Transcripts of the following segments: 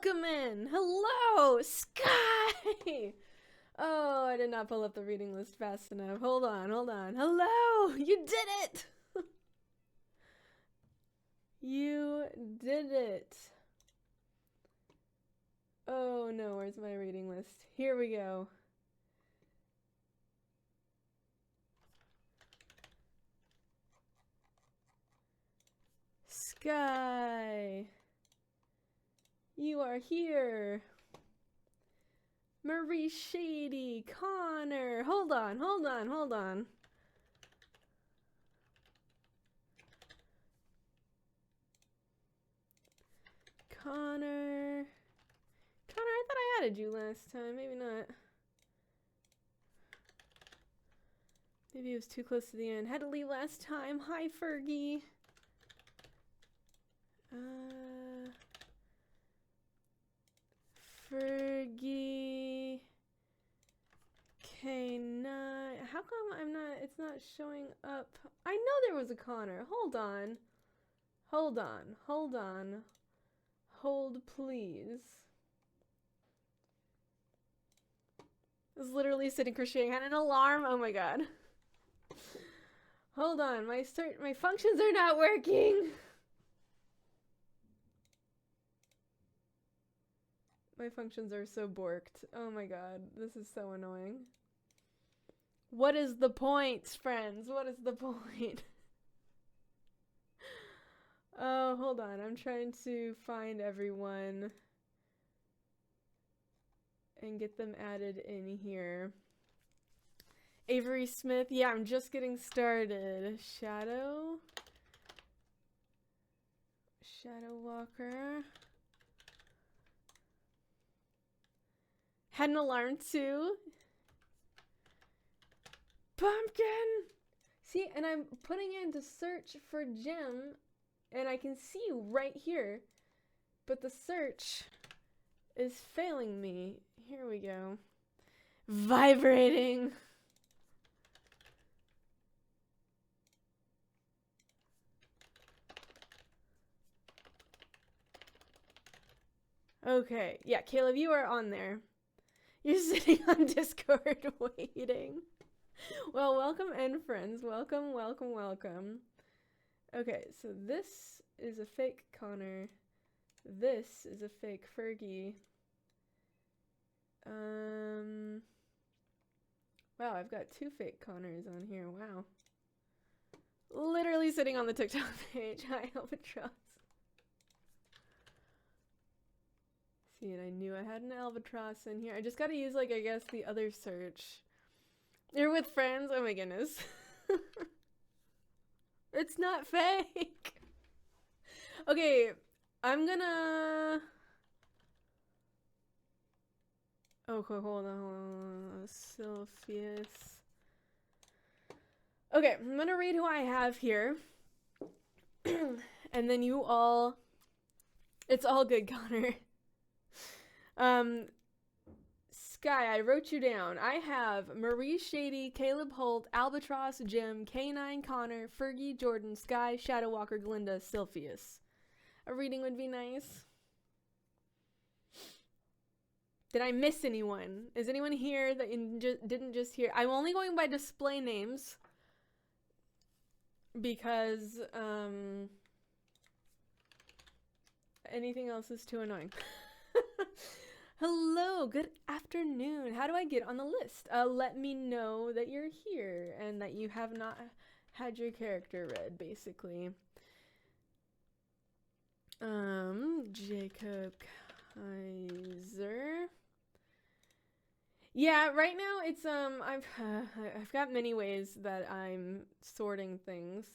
Welcome in! Hello! Sky! Oh, I did not pull up the reading list fast enough. Hold on. Hello! You did it! You did it. Oh no, where's my reading list? Here we go. Sky! You are here. Marie Shady, Connor. Hold on. Connor, I thought I added you last time. Maybe not. Maybe it was too close to the end. Had to leave last time. Hi, Fergie. Fergie. K9. How come it's not showing up? I know there was a Connor. Hold on. Hold, please. I was literally sitting crocheting. Had an alarm. Oh my god. Hold on. My functions are not working. My functions are so borked. Oh my god. This is so annoying. What is the point, friends? What is the point? Oh, hold on. I'm trying to find everyone and get them added in here. Avery Smith. Yeah, I'm just getting started. Shadow Walker. Had an alarm too. Pumpkin! See, and I'm putting in to search for gem, and I can see you right here, but the search is failing me. Here we go. Vibrating. Okay, yeah, Caleb, you are on there. You're sitting on Discord waiting. Well, welcome in, friends. Welcome. Okay, so this is a fake Connor. This is a fake Fergie. Wow, I've got two fake Connors on here. Wow. Literally sitting on the TikTok page. Hi, Albatross. See, and I knew I had an Albatross in here. I just gotta use, like, I guess the other search. You're with friends? Oh my goodness. It's not fake. Okay, I'm gonna... Oh, hold on. Sylphius. Okay, I'm gonna read who I have here. And then you all... It's all good, Connor. Sky, I wrote you down. I have Marie Shady, Caleb Holt, Albatross, Jim, K9, Connor, Fergie, Jordan, Sky, Shadow Walker, Glinda, Sylphius. A reading would be nice. Did I miss anyone? Is anyone here that didn't just hear? I'm only going by display names because anything else is too annoying. Hello, good afternoon. How do I get on the list? Let me know that you're here and that you have not had your character read, basically. Jacob Kaiser. Yeah, right now it's I've got many ways that I'm sorting things.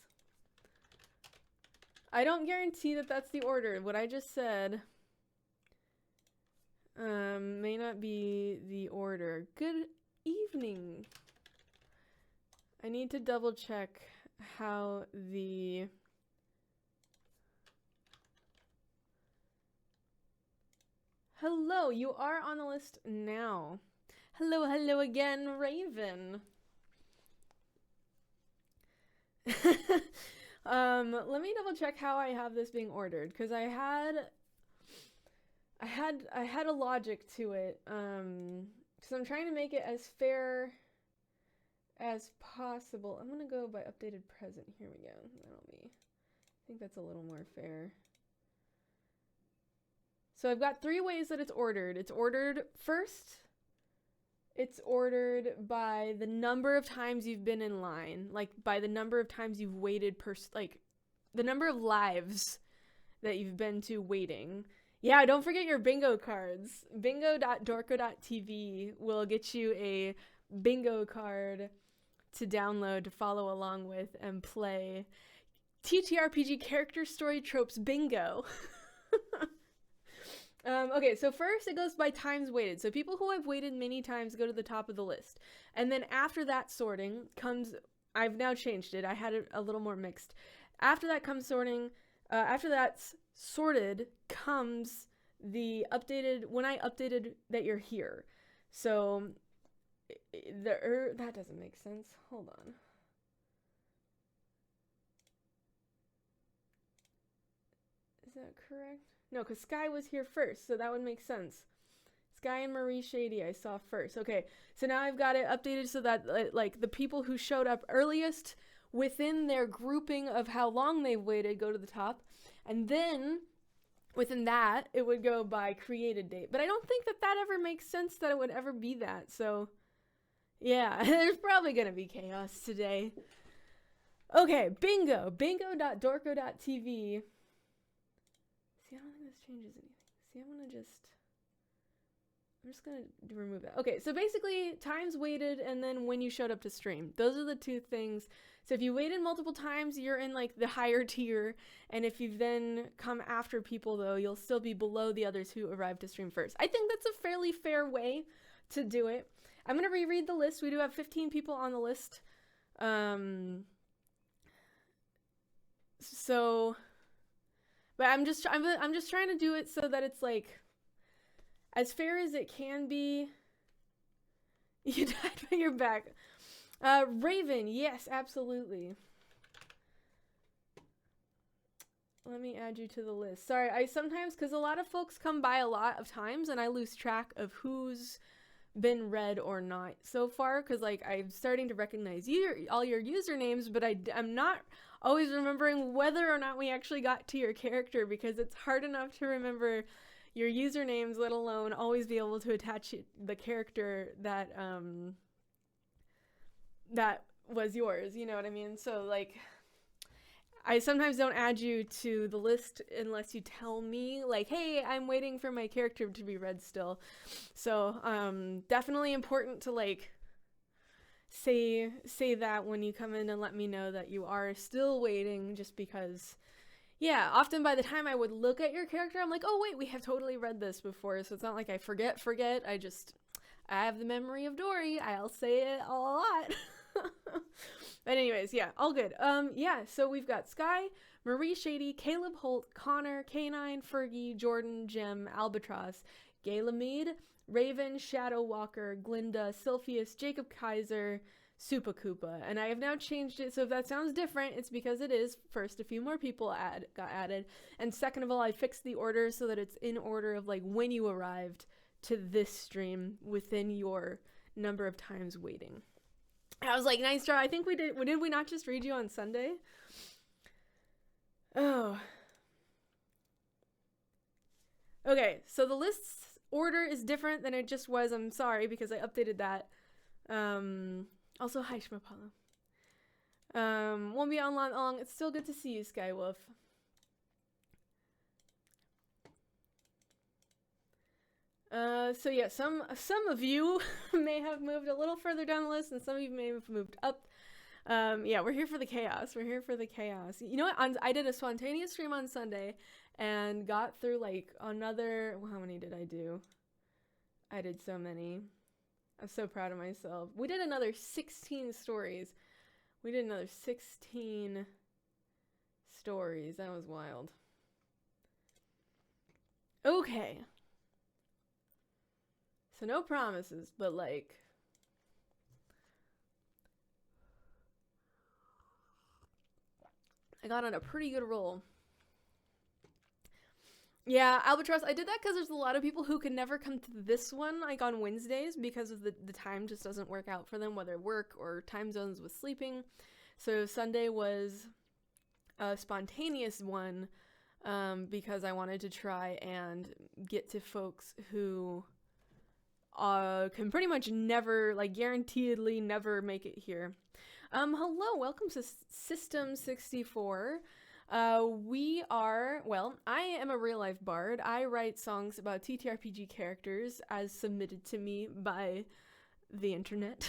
I don't guarantee that that's the order. What I just said may not be the order. Good evening. I need to double check how the... Hello, you are on the list now. Hello again, Raven. Let me double check how I have this being ordered, because I I had a logic to it. So I'm trying to make it as fair as possible. I'm gonna go by updated present. Here we go. That'll be, I think that's a little more fair. So I've got 3 ways that it's ordered. It's ordered first. It's ordered by the number of times you've been in line, like by the number of times you've waited like the number of lives that you've been to waiting. Yeah, don't forget your bingo cards. Bingo.dorko.tv will get you a bingo card to download to follow along with and play TTRPG Character Story Tropes Bingo. Okay, so first it goes by times waited. So people who have waited many times go to the top of the list. And then after that sorting comes, I've now changed it. I had it a little more mixed. After that comes sorting. After that's sorted comes the updated, when I updated that you're here. So that doesn't make sense. Hold on. Is that correct? No, because Sky was here first, so that would make sense. Sky and Marie Shady I saw first. Okay, so now I've got it updated so that like the people who showed up earliest within their grouping of how long they've waited go to the top. And then within that, it would go by created date. But I don't think that that ever makes sense that it would ever be that. So yeah, there's probably going to be chaos today. Okay, bingo. Bingo.dorko.tv. See, I don't think this changes anything. See, I'm just gonna remove that. Okay, so basically times waited and then when you showed up to stream. Those are the 2 things. So if you waited multiple times, you're in like the higher tier. And if you've then come after people though, you'll still be below the others who arrived to stream first. I think that's a fairly fair way to do it. I'm gonna reread the list. We do have 15 people on the list. But I'm just trying to do it so that it's like as fair as it can be. You died, but you're back. Raven, yes, absolutely. Let me add you to the list. Sorry, I sometimes, because a lot of folks come by a lot of times and I lose track of who's been read or not so far, because like I'm starting to recognize all your usernames, but I'm not always remembering whether or not we actually got to your character, because it's hard enough to remember your usernames, let alone always be able to attach the character that that was yours, you know what I mean? So like I sometimes don't add you to the list unless you tell me like, hey, I'm waiting for my character to be read still. So definitely important to like say that when you come in and let me know that you are still waiting, just because yeah, often by the time I would look at your character, I'm like, oh wait, we have totally read this before. So it's not like I forget. I have the memory of Dory. I'll say it a lot. But anyways, yeah, all good. Yeah, so we've got Sky, Marie Shady, Caleb Holt, Connor, K9, Fergie, Jordan, Jem, Albatross, Gayla Mead, Raven, Shadow Walker, Glinda, Sylphius, Jacob Kaiser, Supa Koopa. And I have now changed it, so if that sounds different, it's because it is. First, a few more people got added. And second of all, I fixed the order so that it's in order of like when you arrived to this stream within your number of times waiting. I was like, nice job. I think we did we not just read you on Sunday? Oh. Okay, so the list's order is different than it just was. I'm sorry, because I updated that. Also, hi, Shmapalo. Won't be on long. It's still good to see you, Skywolf. So yeah, some of you may have moved a little further down the list, and some of you may have moved up. Yeah, we're here for the chaos. We're here for the chaos. You know what? I did a spontaneous stream on Sunday and got through like another, well, how many did I do? I did so many. I'm so proud of myself. We did another 16 stories. We did another 16 stories. That was wild. Okay. So no promises, but like I got on a pretty good roll. Yeah, Albatross, I did that because there's a lot of people who can never come to this one, like on Wednesdays, because of the time just doesn't work out for them, whether work or time zones with sleeping. So Sunday was a spontaneous one, because I wanted to try and get to folks who can pretty much never, like guaranteedly never make it here. Hello, welcome to System 64. We are, well, I am a real life bard. I write songs about TTRPG characters as submitted to me by the internet.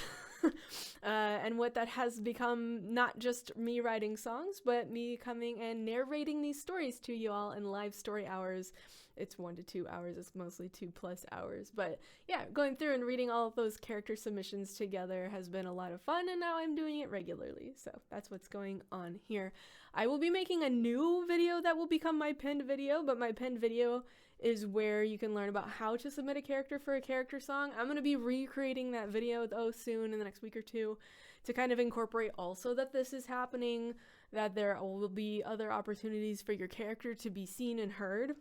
And what that has become, not just me writing songs, but me coming and narrating these stories to you all in live story hours. It's 1 to 2 hours. It's mostly 2+ hours. But yeah, going through and reading all of those character submissions together has been a lot of fun, and now I'm doing it regularly. So that's what's going on here. I will be making a new video that will become my pinned video, but my pinned video is where you can learn about how to submit a character for a character song. I'm going to be recreating that video though soon in the next week or two to kind of incorporate also that this is happening, that there will be other opportunities for your character to be seen and heard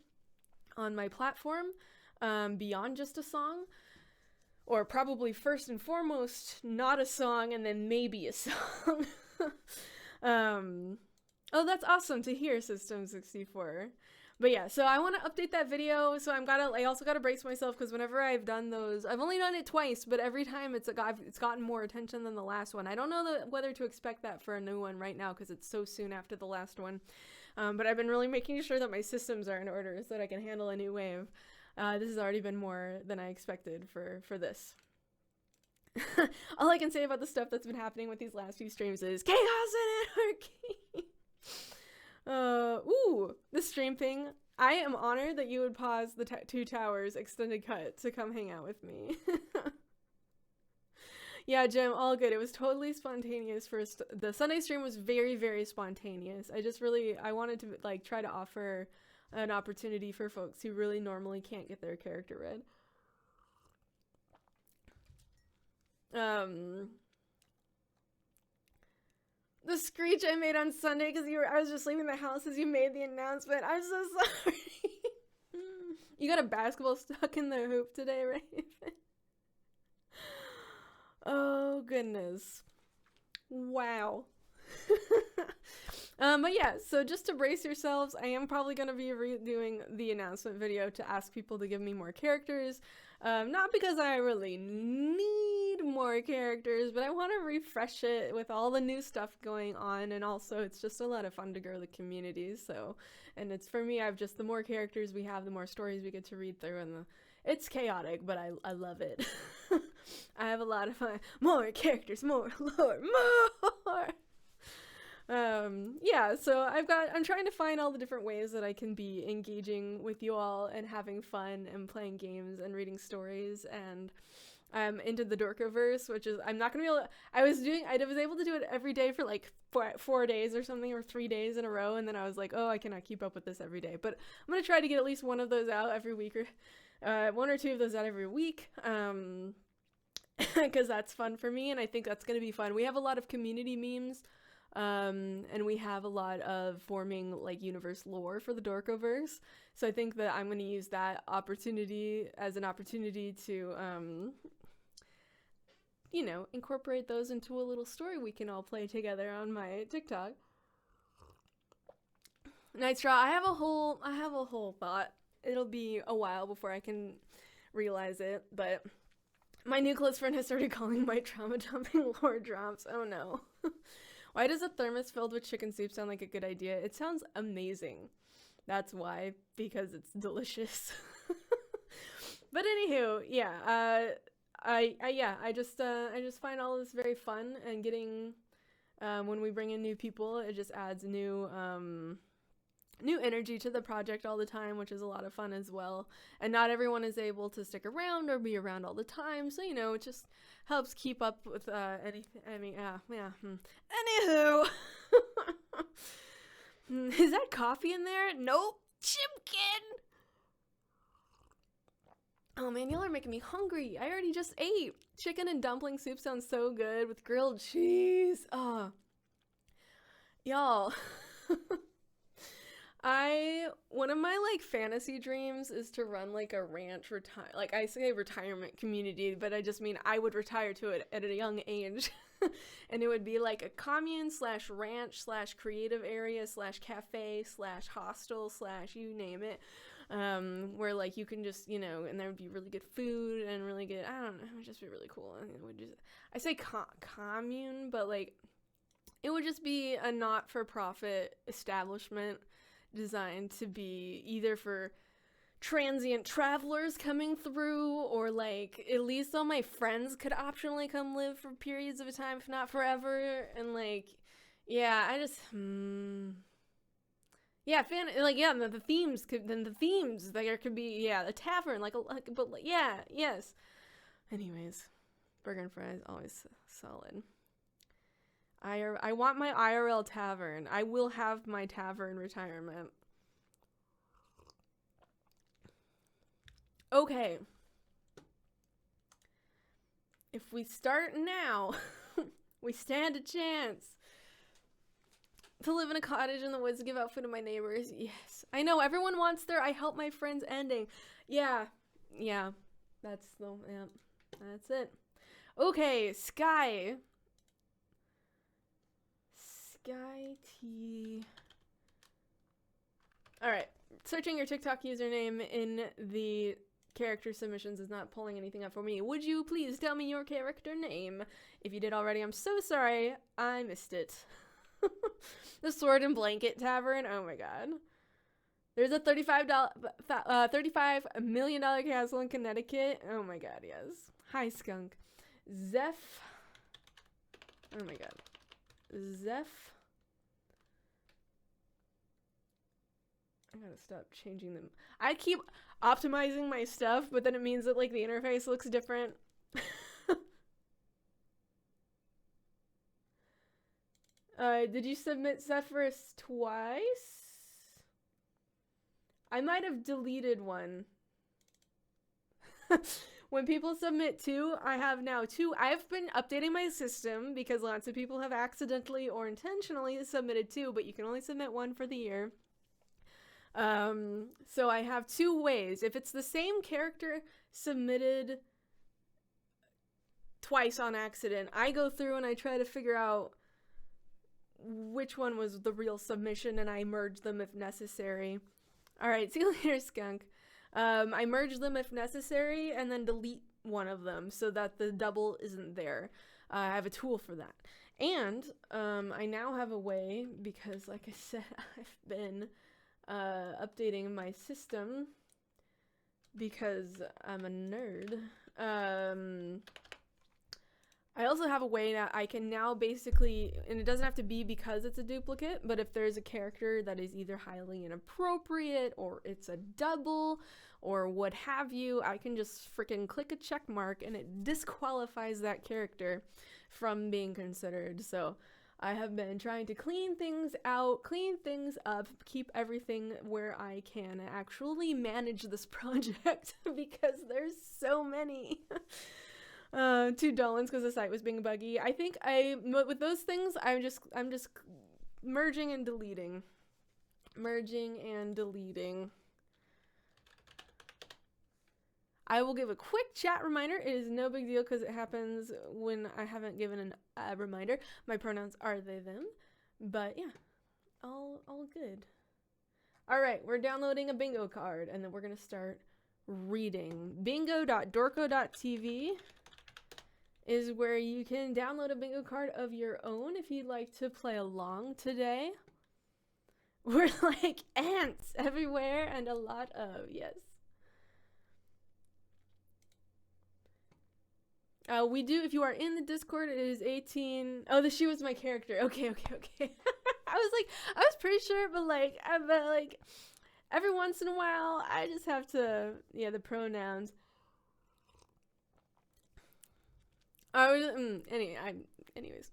on my platform, beyond just a song, or probably first and foremost not a song and then maybe a song. Oh, that's awesome to hear, System 64. But yeah, so I want to update that video, so I also gotta brace myself, because whenever I've done those, I've only done it twice, but every time it's gotten more attention than the last one. I don't know whether to expect that for a new one right now, because it's so soon after the last one. But I've been really making sure that my systems are in order so that I can handle a new wave. This has already been more than I expected for this. All I can say about the stuff that's been happening with these last few streams is chaos and anarchy. Ooh, the stream thing. I am honored that you would pause the Two Towers extended cut to come hang out with me. Yeah, Jim, all good. It was totally spontaneous. The Sunday stream was very, very spontaneous. I wanted to like try to offer an opportunity for folks who really normally can't get their character read. The screech I made on Sunday because I was just leaving the house as you made the announcement. I'm so sorry. You got a basketball stuck in the hoop today, right? Oh, goodness. Wow. But yeah, so just to brace yourselves, I am probably going to be redoing the announcement video to ask people to give me more characters. Not because I really need more characters, but I want to refresh it with all the new stuff going on, and also it's just a lot of fun to grow the community, so, and it's for me, the more characters we have, the more stories we get to read through, and it's chaotic, but I love it. I have a lot of fun. More characters, more lore, more! Yeah, so I'm trying to find all the different ways that I can be engaging with you all and having fun and playing games and reading stories, and I'm into the Dorkoverse, which is, I'm not gonna be able to, I was able to do it every day for like 4 days or something, or 3 days in a row, and then I was like, oh, I cannot keep up with this every day, but I'm gonna try to get at least one of those out every week, or 1 or 2 of those out every week, because that's fun for me, and I think that's gonna be fun. We have a lot of community memes, and we have a lot of forming like universe lore for the Dorkoverse, so I think that I'm going to use that opportunity as an opportunity to incorporate those into a little story we can all play together on my TikTok. Nightstraw, I have a whole thought. It'll be a while before I can realize it, but my new close friend has started calling my trauma dumping lore drops. Oh no. Why does a thermos filled with chicken soup sound like a good idea? It sounds amazing. That's why, because it's delicious. But anywho, yeah, I just find all this very fun, and getting, when we bring in new people, it just adds new energy to the project all the time, which is a lot of fun as well. And not everyone is able to stick around or be around all the time, so it just helps keep up with anything. I mean, yeah. Anywho, is that coffee in there? Nope. Chimkin. Oh man, y'all are making me hungry. I already just ate. Chicken and dumpling soup sounds so good with grilled cheese. Oh, y'all. One of my like fantasy dreams is to run like a ranch like I say retirement community, but I just mean I would retire to it at a young age. And it would be like a commune / ranch / creative area / cafe / hostel / you name it. Where like you can just, you know, and there would be really good food and really good, I don't know, it would just be really cool. And it would just, I say commune, but like it would just be a not-for-profit establishment designed to be either for transient travelers coming through, or like at least all my friends could optionally come live for periods of time, if not forever. And like, yeah, I just the themes could, then the themes there could be, yeah, a tavern, but yeah, yes. Anyways, burger and fries always solid. I want my IRL tavern. I will have my tavern retirement. Okay. If we start now, we stand a chance to live in a cottage in the woods, to give out food to my neighbors. Yes. I know, everyone wants their I help my friends ending. Yeah. Yeah. That's it. Okay, Sky T. Alright. Searching your TikTok username in the character submissions is not pulling anything up for me. Would you please tell me your character name? If you did already, I'm so sorry. I missed it. The Sword and Blanket Tavern. Oh my god. There's a $35 million castle in Connecticut. Oh my god, yes. Hi, Skunk. Zeph. Oh my god. Zeph. I gotta stop changing them. I keep optimizing my stuff, but then it means that like the interface looks different. Did you submit Zephyrus twice? I might have deleted one. When people submit 2, I have now 2. I've been updating my system because lots of people have accidentally or intentionally submitted 2, but you can only submit 1 for the year. So I have 2 ways. If it's the same character submitted twice on accident, I go through and I try to figure out which one was the real submission, and I merge them if necessary. Alright, see you later, Skunk. I merge them if necessary and then delete one of them so that the double isn't there. I have a tool for that. And I now have a way, because like I said, I've been updating my system because I'm a nerd. I also have a way that I can now basically, and it doesn't have to be because it's a duplicate, but if there's a character that is either highly inappropriate or it's a double or what have you, I can just freaking click a check mark and it disqualifies that character from being considered. So I have been trying to clean things out, clean things up, keep everything where I can actually manage this project because there's so many. 2 Dolans because the site was being buggy. I think with those things, I'm just merging and deleting. Merging and deleting. I will give a quick chat reminder. It is no big deal because it happens when I haven't given a reminder. My pronouns are they, them. But yeah, all good. All right, we're downloading a bingo card and then we're going to start reading. Bingo.dorko.tv is where you can download a bingo card of your own if you'd like to play along today. We're like ants everywhere and a lot of, yes. We do, if you are in the Discord, it is 18. Oh, she was my character. Okay. I was pretty sure, but like, every once in a while, I just have to, yeah, the pronouns. Anyways.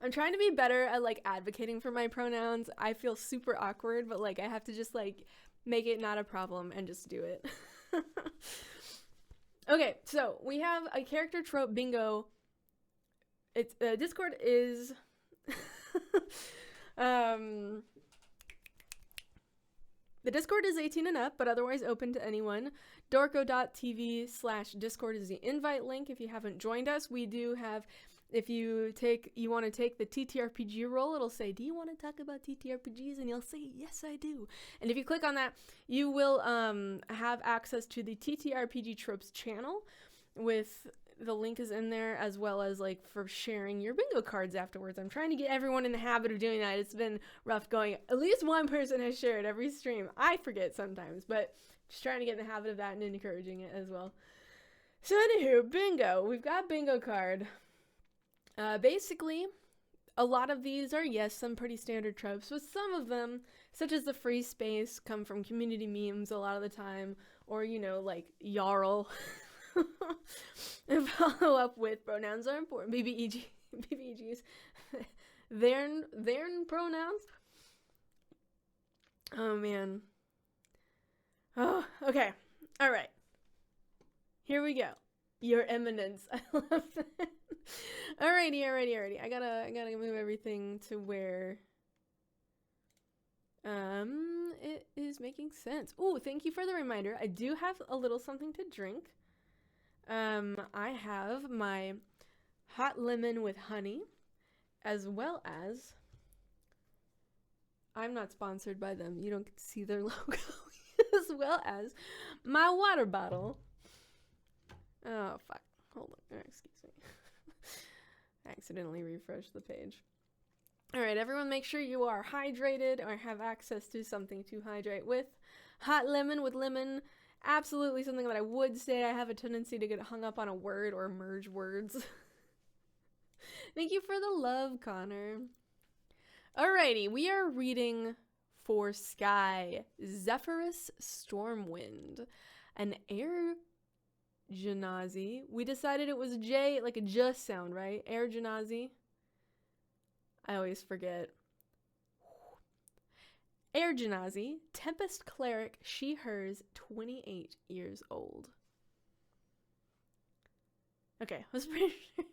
I'm trying to be better at like advocating for my pronouns. I feel super awkward, but like I have to just like make it not a problem and just do it. Okay, so we have a character trope bingo it's Discord is the Discord is 18 and up, but otherwise open to anyone. Dorko.tv/Discord is the invite link if you haven't joined us. We do have, if you want to take the TTRPG role, it'll say, do you want to talk about TTRPGs? And you'll say, yes, I do. And if you click on that, you will have access to the TTRPG Tropes channel with... The link is in there, as well as like for sharing your bingo cards afterwards. I'm trying to get everyone in the habit of doing that. It's been rough going. At least one person has shared every stream. I forget sometimes, but just trying to get in the habit of that and encouraging it as well. So anywho, bingo. We've got bingo card. Basically, a lot of these are, yes, some pretty standard tropes, but some of them, such as the free space, come from community memes a lot of the time, or, you know, like Jarl. And follow up with pronouns are important. BBEGs. They're pronouns. Oh man. Oh, okay. All right. Here we go. Your Eminence. I love that. Alrighty. I gotta move everything to where it is making sense. Oh, thank you for the reminder. I do have a little something to drink. I have my hot lemon with honey, as well as, I'm not sponsored by them, you don't get to see their logo, as well as my water bottle. Oh, fuck. Hold on. Excuse me. I accidentally refreshed the page. Alright, everyone make sure you are hydrated or have access to something to hydrate with. Hot lemon with lemon. Absolutely something that I would say. I have a tendency to get hung up on a word or merge words. Thank you for the love, Connor. Alrighty, we are reading for Sky, Zephyrus Stormwind, an air genasi. We decided it was J, like a just sound, right? Air genasi. I always forget. Air genasi, Tempest Cleric, she, hers, 28 years old. Okay, let's pretty sure.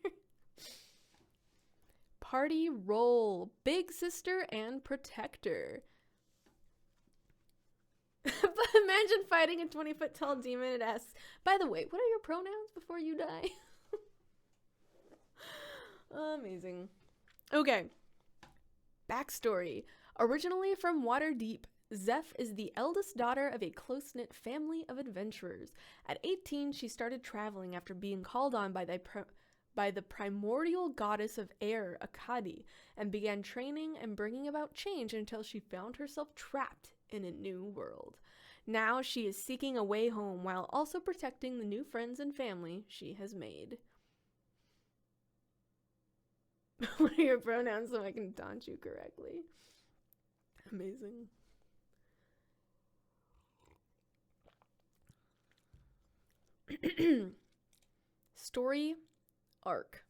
Party role, big sister and protector. But imagine fighting a 20-foot tall demon and asks, by the way, what are your pronouns before you die? Amazing. Okay. Backstory. Originally from Waterdeep, Zeph is the eldest daughter of a close-knit family of adventurers. At 18, she started traveling after being called on by the primordial goddess of air, Akkadi, and began training and bringing about change until she found herself trapped in a new world. Now she is seeking a way home while also protecting the new friends and family she has made. What are your pronouns so I can taunt you correctly? Amazing. Story arc.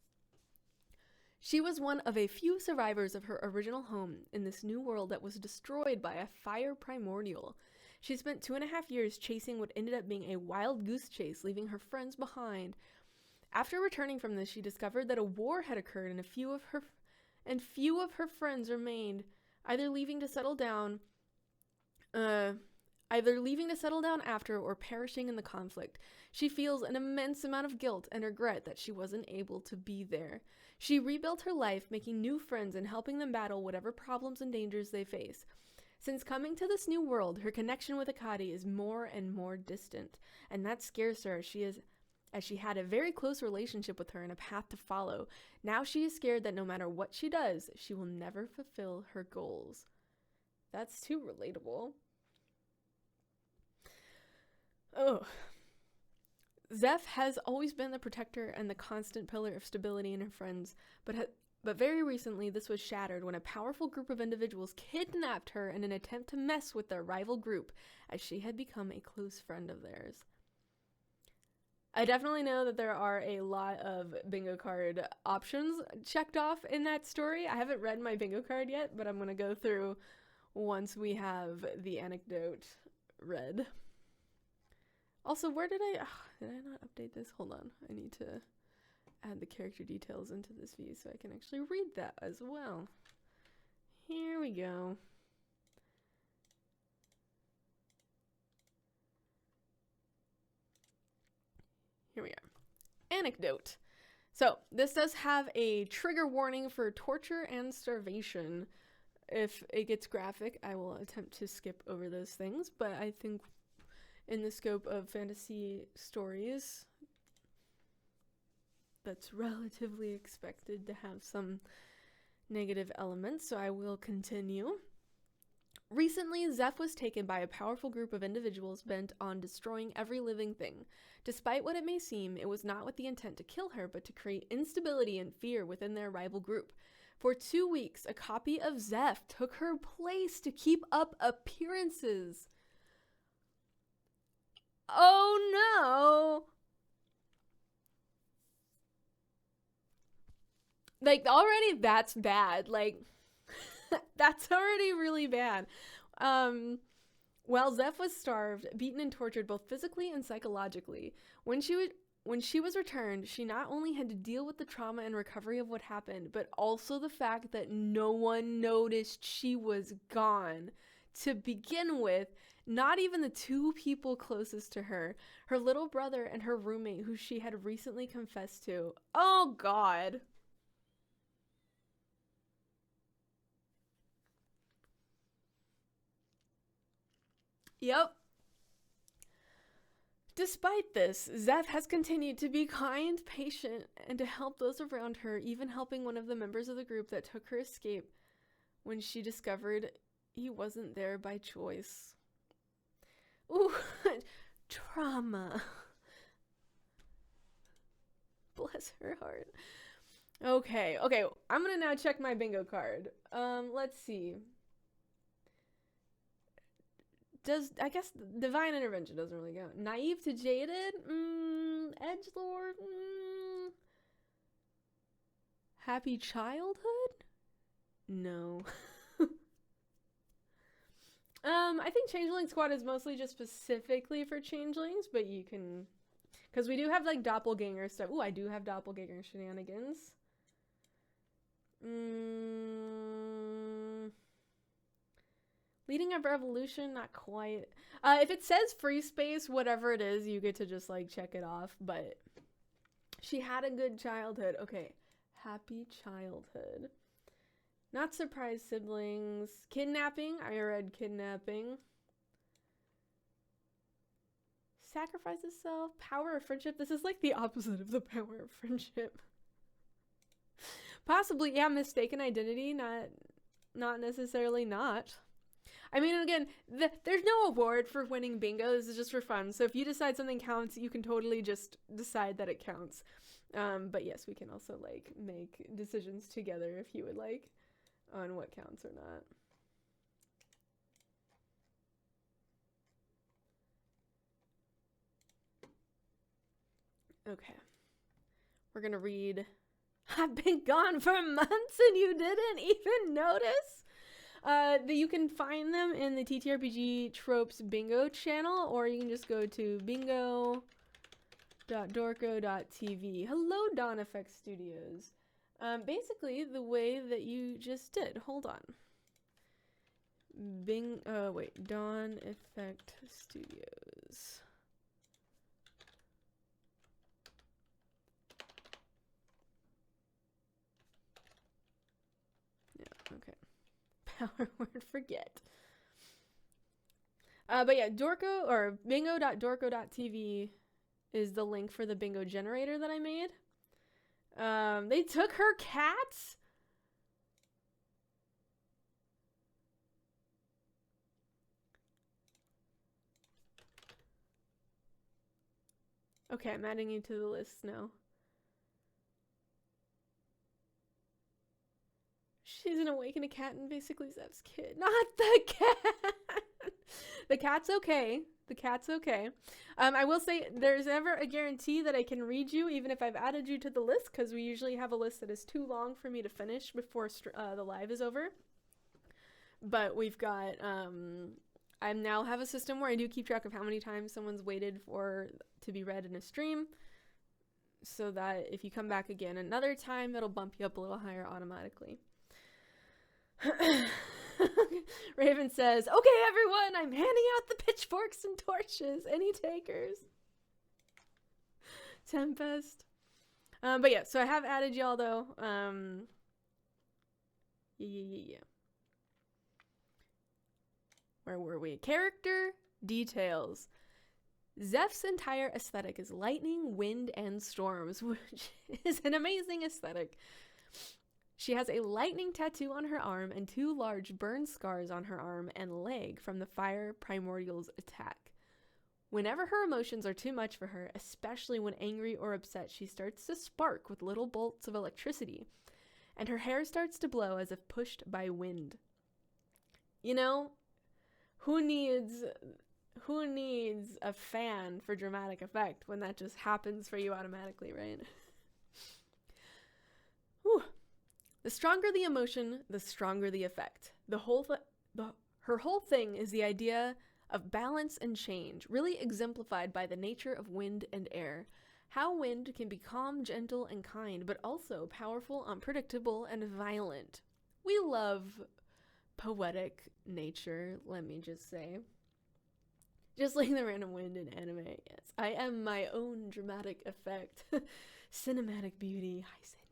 She was one of a few survivors of her original home in this new world that was destroyed by a fire primordial. She spent 2.5 years chasing what ended up being a wild goose chase, leaving her friends behind. After returning from this, she discovered that a war had occurred and few of her friends remained, either leaving to settle down after or perishing in the conflict. She feels an immense amount of guilt and regret that she wasn't able to be there. She rebuilt her life, making new friends and helping them battle whatever problems and dangers they face. Since coming to this new world, her connection with Akkadi is more and more distant, and that scares her as she had a very close relationship with her and a path to follow. Now she is scared that no matter what she does, she will never fulfill her goals. That's too relatable. Oh. Zeph has always been the protector and the constant pillar of stability in her friends, but very recently this was shattered when a powerful group of individuals kidnapped her in an attempt to mess with their rival group, as she had become a close friend of theirs. I definitely know that there are a lot of bingo card options checked off in that story. I haven't read my bingo card yet, but I'm going to go through once we have the anecdote read. Also, where did I not update this? Hold on. I need to add the character details into this view so I can actually read that as well. Here we go. Here we are. Anecdote. So this does have a trigger warning for torture and starvation. If it gets graphic, I will attempt to skip over those things, but I think in the scope of fantasy stories, that's relatively expected to have some negative elements, so I will continue. Recently, Zeph was taken by a powerful group of individuals bent on destroying every living thing. Despite what it may seem, it was not with the intent to kill her, but to create instability and fear within their rival group. For 2 weeks, a copy of Zeph took her place to keep up appearances. Oh no! Like, already that's bad. Like, that's already really bad. While Zeph was starved, beaten, and tortured both physically and psychologically, when she was returned, she not only had to deal with the trauma and recovery of what happened, but also the fact that no one noticed she was gone. To begin with, not even the 2 people closest to her, her little brother and her roommate who she had recently confessed to. Oh God. Yep. Despite this, Zeph has continued to be kind, patient, and to help those around her, even helping one of the members of the group that took her escape when she discovered he wasn't there by choice. Ooh, trauma. Bless her heart. Okay, I'm gonna now check my bingo card. Let's see. I guess divine intervention doesn't really go. Naive to jaded? Edgelord? Happy childhood? No. I think Changeling Squad is mostly just specifically for changelings, but you can, because we do have like doppelganger stuff. Ooh, I do have doppelganger shenanigans. Leading a revolution, not quite. If it says free space, whatever it is, you get to just like check it off, but she had a good childhood. Okay, happy childhood. Not surprised siblings. Kidnapping, I read kidnapping. Sacrifice itself, power of friendship. This is like the opposite of the power of friendship. Possibly, yeah, mistaken identity, not necessarily not. I mean, again, there's no award for winning bingo. This is just for fun. So if you decide something counts, you can totally just decide that it counts. But yes, we can also like make decisions together if you would like on what counts or not. Okay. We're gonna read. I've been gone for months and you didn't even notice? You can find them in the TTRPG Tropes Bingo channel, or you can just go to bingo.dorko.tv. Hello, Dawn Effect Studios. Basically, the way that you just did. Hold on. Dawn Effect Studios. Yeah, okay. Power word forget. But yeah, Dorko or bingo.dorko.tv is the link for the bingo generator that I made. They took her cats? Okay, I'm adding you to the list now. She's an awakened cat and basically Zeph's kid. Not the cat! The cat's okay. The cat's okay. I will say there's never a guarantee that I can read you, even if I've added you to the list, because we usually have a list that is too long for me to finish before the live is over. But we've got, I now have a system where I do keep track of how many times someone's waited for to be read in a stream. so that if you come back again another time, it'll bump you up a little higher automatically. Raven says, okay, everyone, I'm handing out the pitchforks and torches. Any takers? Tempest. But yeah, so I have added y'all though. Yeah. Where were we? Character details. Zeph's entire aesthetic is lightning, wind, and storms, which is an amazing aesthetic. She has a lightning tattoo on her arm and 2 large burn scars on her arm and leg from the fire primordial's attack. Whenever her emotions are too much for her, especially when angry or upset, she starts to spark with little bolts of electricity, and her hair starts to blow as if pushed by wind. You know, who needs a fan for dramatic effect when that just happens for you automatically, right? Whew. The stronger the emotion, the stronger the effect. Her whole thing is the idea of balance and change, really exemplified by the nature of wind and air. How wind can be calm, gentle, and kind, but also powerful, unpredictable, and violent. We love poetic nature, let me just say. Just like the random wind in anime, yes. I am my own dramatic effect. Cinematic beauty. Hi, Sydney.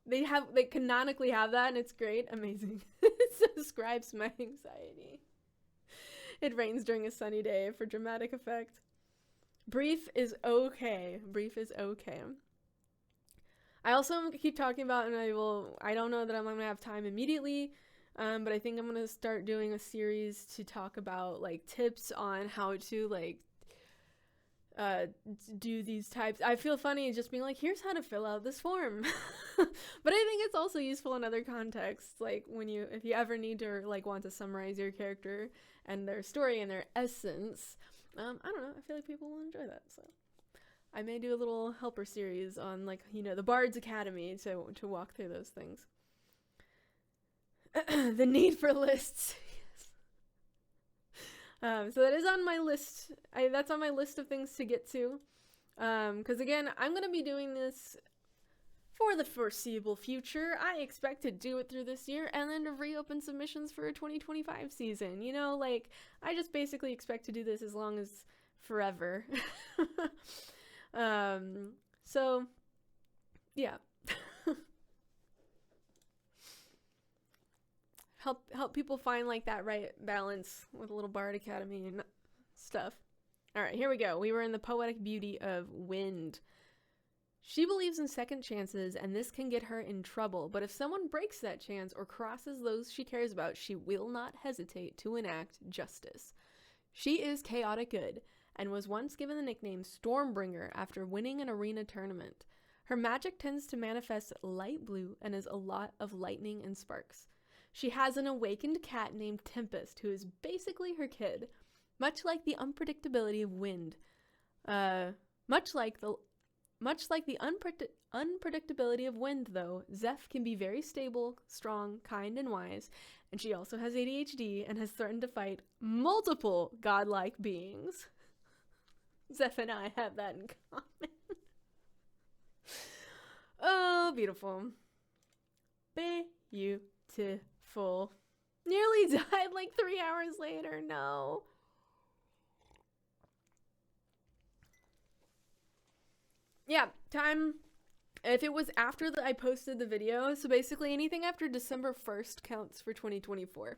They canonically have that, and it's great. Amazing. It describes my anxiety. It rains during a sunny day for dramatic effect. Brief is okay. Brief is okay. I also keep talking about, and I don't know that I'm gonna have time immediately, but I think I'm gonna start doing a series to talk about like tips on how to like do these types. I feel funny just being like, here's how to fill out this form. But I think it's also useful in other contexts, like if you ever need to like want to summarize your character and their story and their essence. I don't know, I feel like people will enjoy that, so I may do a little helper series on like, you know, the Bard's Academy to walk through those things. The need for lists. So that is on my list. That's on my list of things to get to. Because again, I'm going to be doing this for the foreseeable future. I expect to do it through this year and then to reopen submissions for a 2025 season. You know, like, I just basically expect to do this as long as forever. So, yeah. Help people find like that right balance with a little Bard Academy and stuff. All right, here we go. We were in the poetic beauty of wind. She believes in second chances, and this can get her in trouble, but if someone breaks that chance or crosses those she cares about, she will not hesitate to enact justice. She is chaotic good, and was once given the nickname Stormbringer after winning an arena tournament. Her magic tends to manifest light blue and is a lot of lightning and sparks. She has an awakened cat named Tempest, who is basically her kid. Much like the unpredictability of wind. Much like the unpredictability of wind, though, Zeph can be very stable, strong, kind, and wise, and she also has ADHD and has threatened to fight multiple godlike beings. Zeph and I have that in common. Oh, beautiful. Beautiful. Nearly died like 3 hours later. No. Yeah, time. If it was after I posted the video, so basically anything after December 1st counts for 2024.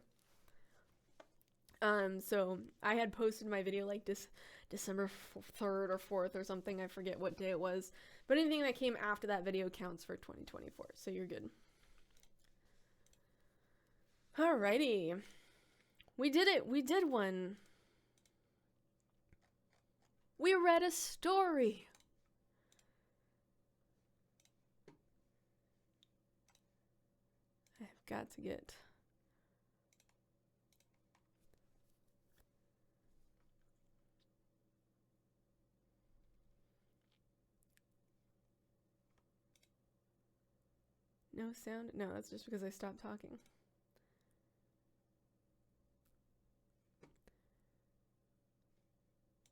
So I had posted my video like December 3rd or 4th or something. I forget what day it was. But anything that came after that video counts for 2024. So you're good. Alrighty. We did it. We did one. We read a story. I've got to get... No sound? No, that's just because I stopped talking.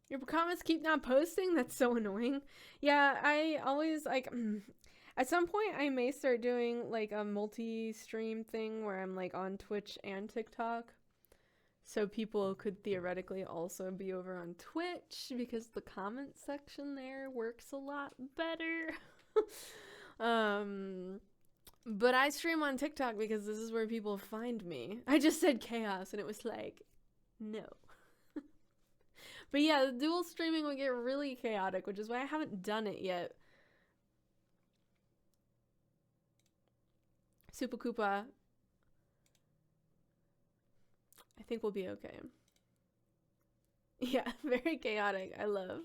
Your comments keep not posting? That's so annoying. Yeah, I always, like, at some point I may start doing, like, a multi-stream thing where I'm, like, on Twitch and TikTok. So people could theoretically also be over on Twitch because the comment section there works a lot better. But I stream on TikTok because this is where people find me. I just said chaos and it was like, no. But yeah, the dual streaming would get really chaotic, which is why I haven't done it yet. Super Koopa, I think we'll be okay. Yeah, very chaotic. I love.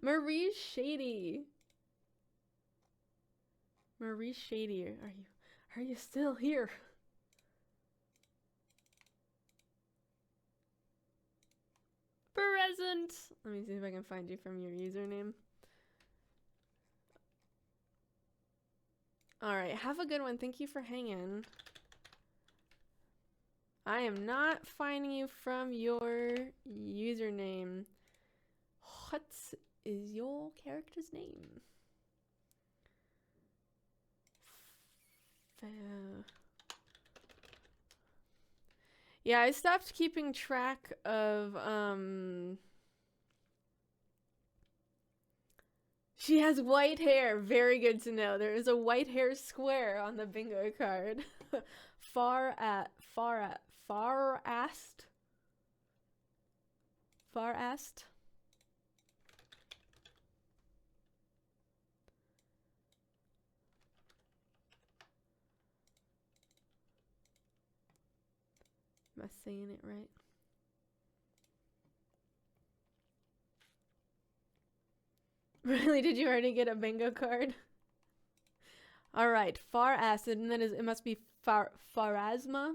Marie Shady. Marie Shady, are you still here? Present. Let me see if I can find you from your username. Alright, have a good one. Thank you for hanging. I am not finding you from your username. What is your character's name? Yeah, I stopped keeping track of, She has white hair. Very good to know. There is a white hair square on the bingo card. Pharast. Am I saying it right? Really? Did you already get a bingo card? Alright, Pharast, and then it must be Pharasma.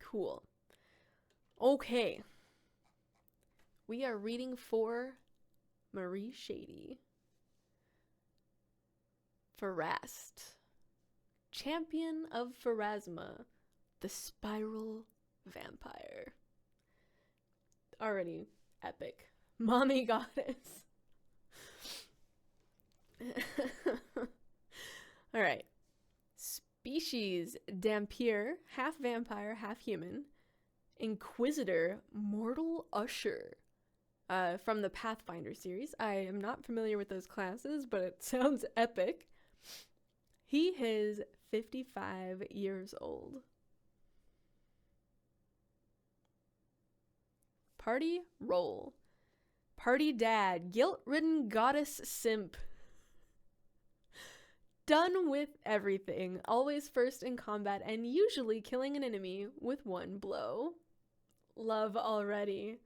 Cool. Okay. We are reading for Marie Shady. Pharast. Champion of Pharasma. The Spiral Vampire. Already epic. Mommy goddess. Alright. Species Dampier, half vampire, half human. Inquisitor, mortal usher. From the Pathfinder series. I am not familiar with those classes, but it sounds epic. He is 55 years old. Party role. Party dad, guilt-ridden goddess simp. Done with everything, always first in combat and usually killing an enemy with one blow. Love already.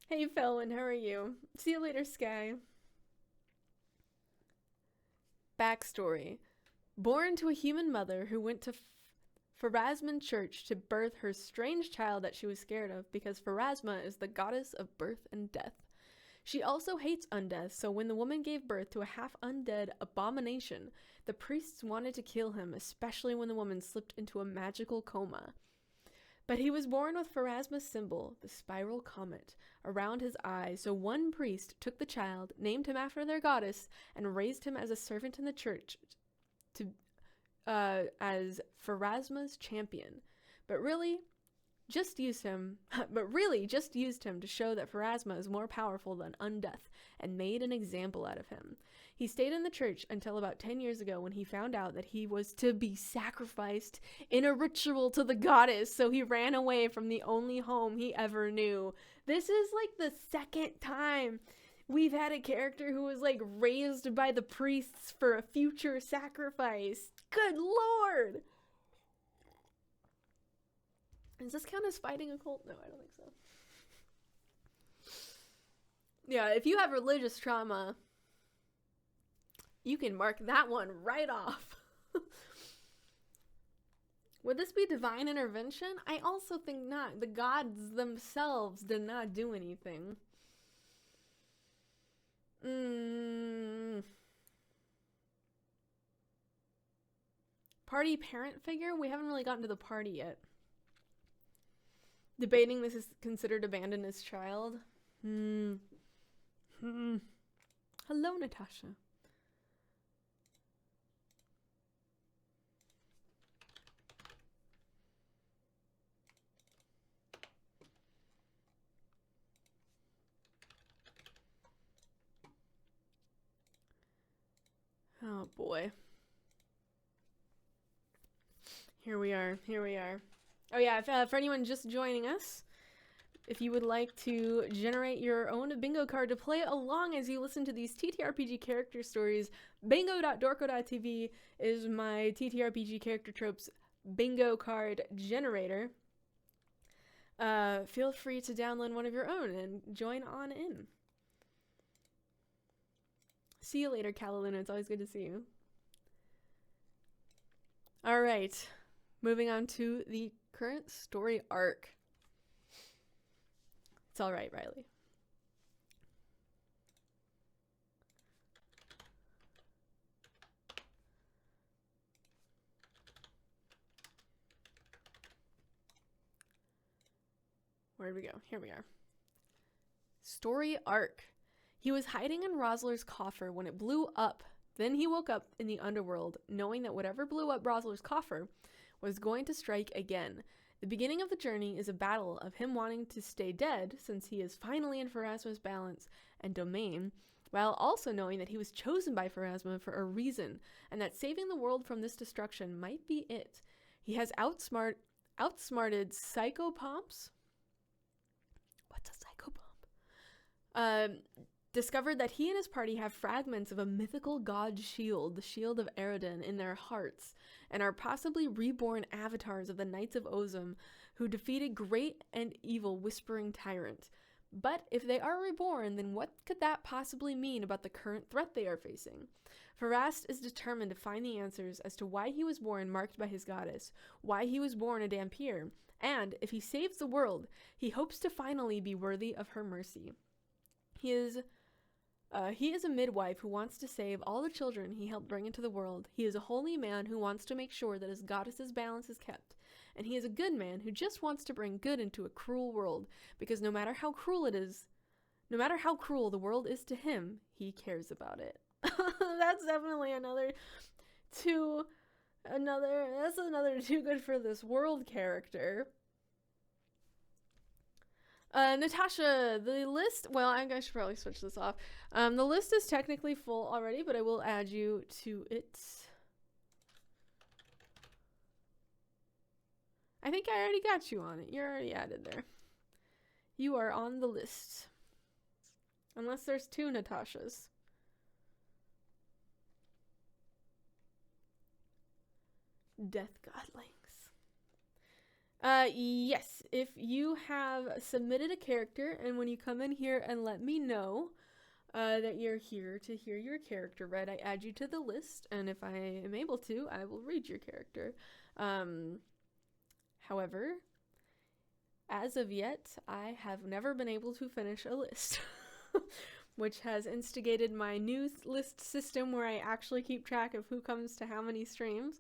Hey Felwyn, how are you? See you later, Sky. Backstory. Born to a human mother who went to Pharasman church to birth her strange child that she was scared of because Pharasma is the goddess of birth and death. She also hates undeath, so when the woman gave birth to a half-undead abomination, the priests wanted to kill him, especially when the woman slipped into a magical coma. But he was born with Pharasma's symbol, the spiral comet, around his eye, so one priest took the child, named him after their goddess, and raised him as a servant in the church to as Pharasma's champion. But really just used him to show that Pharasma is more powerful than undeath and made an example out of him. He stayed in the church until about 10 years ago when he found out that he was to be sacrificed in a ritual to the goddess, so he ran away from the only home he ever knew. This is like the second time we've had a character who was like raised by the priests for a future sacrifice. Good lord! Does this count as fighting a cult? No, I don't think so. Yeah, if you have religious trauma, you can mark that one right off. Would this be divine intervention? I also think not. The gods themselves did not do anything. Party parent figure? We haven't really gotten to the party yet. Debating this is considered abandoned as child. Hello, Natasha. Oh boy. Here we are. Oh yeah, for anyone just joining us, if you would like to generate your own bingo card to play along as you listen to these TTRPG character stories, bingo.dorko.tv is my TTRPG character tropes bingo card generator. Feel free to download one of your own and join on in. See you later, Calaluna. It's always good to see you. All right. Moving on to the current story arc. It's all right, Riley. Where'd we go? Here we are. Story arc. He was hiding in Rosler's coffer when it blew up. Then he woke up in the underworld, knowing that whatever blew up Rosler's coffer was going to strike again. The beginning of the journey is a battle of him wanting to stay dead, since he is finally in Pharasma's balance and domain, while also knowing that he was chosen by Pharasma for a reason, and that saving the world from this destruction might be it. He has outsmarted psychopomps. What's a psychopomp? Discovered that he and his party have fragments of a mythical god shield, the Shield of Eredin, in their hearts, and are possibly reborn avatars of the Knights of Ozum, who defeated great and evil Whispering Tyrant. But if they are reborn, then what could that possibly mean about the current threat they are facing? Pharast is determined to find the answers as to why he was born marked by his goddess, why he was born a Dampier, and if he saves the world, he hopes to finally be worthy of her mercy. He is a midwife who wants to save all the children he helped bring into the world. He is a holy man who wants to make sure that his goddess's balance is kept. And he is a good man who just wants to bring good into a cruel world, because no matter how cruel the world is to him, he cares about it. That's definitely another too good for this world character. Natasha, the list, well, I should probably switch this off. The list is technically full already, but I will add you to it. I think I already got you on it. You're already added there. You are on the list. Unless there's two Natashas. Death Godlings. Yes, if you have submitted a character, and when you come in here and let me know that you're here to hear your character read, I add you to the list, and if I am able to, I will read your character. However, as of yet, I have never been able to finish a list, which has instigated my new list system where I actually keep track of who comes to how many streams.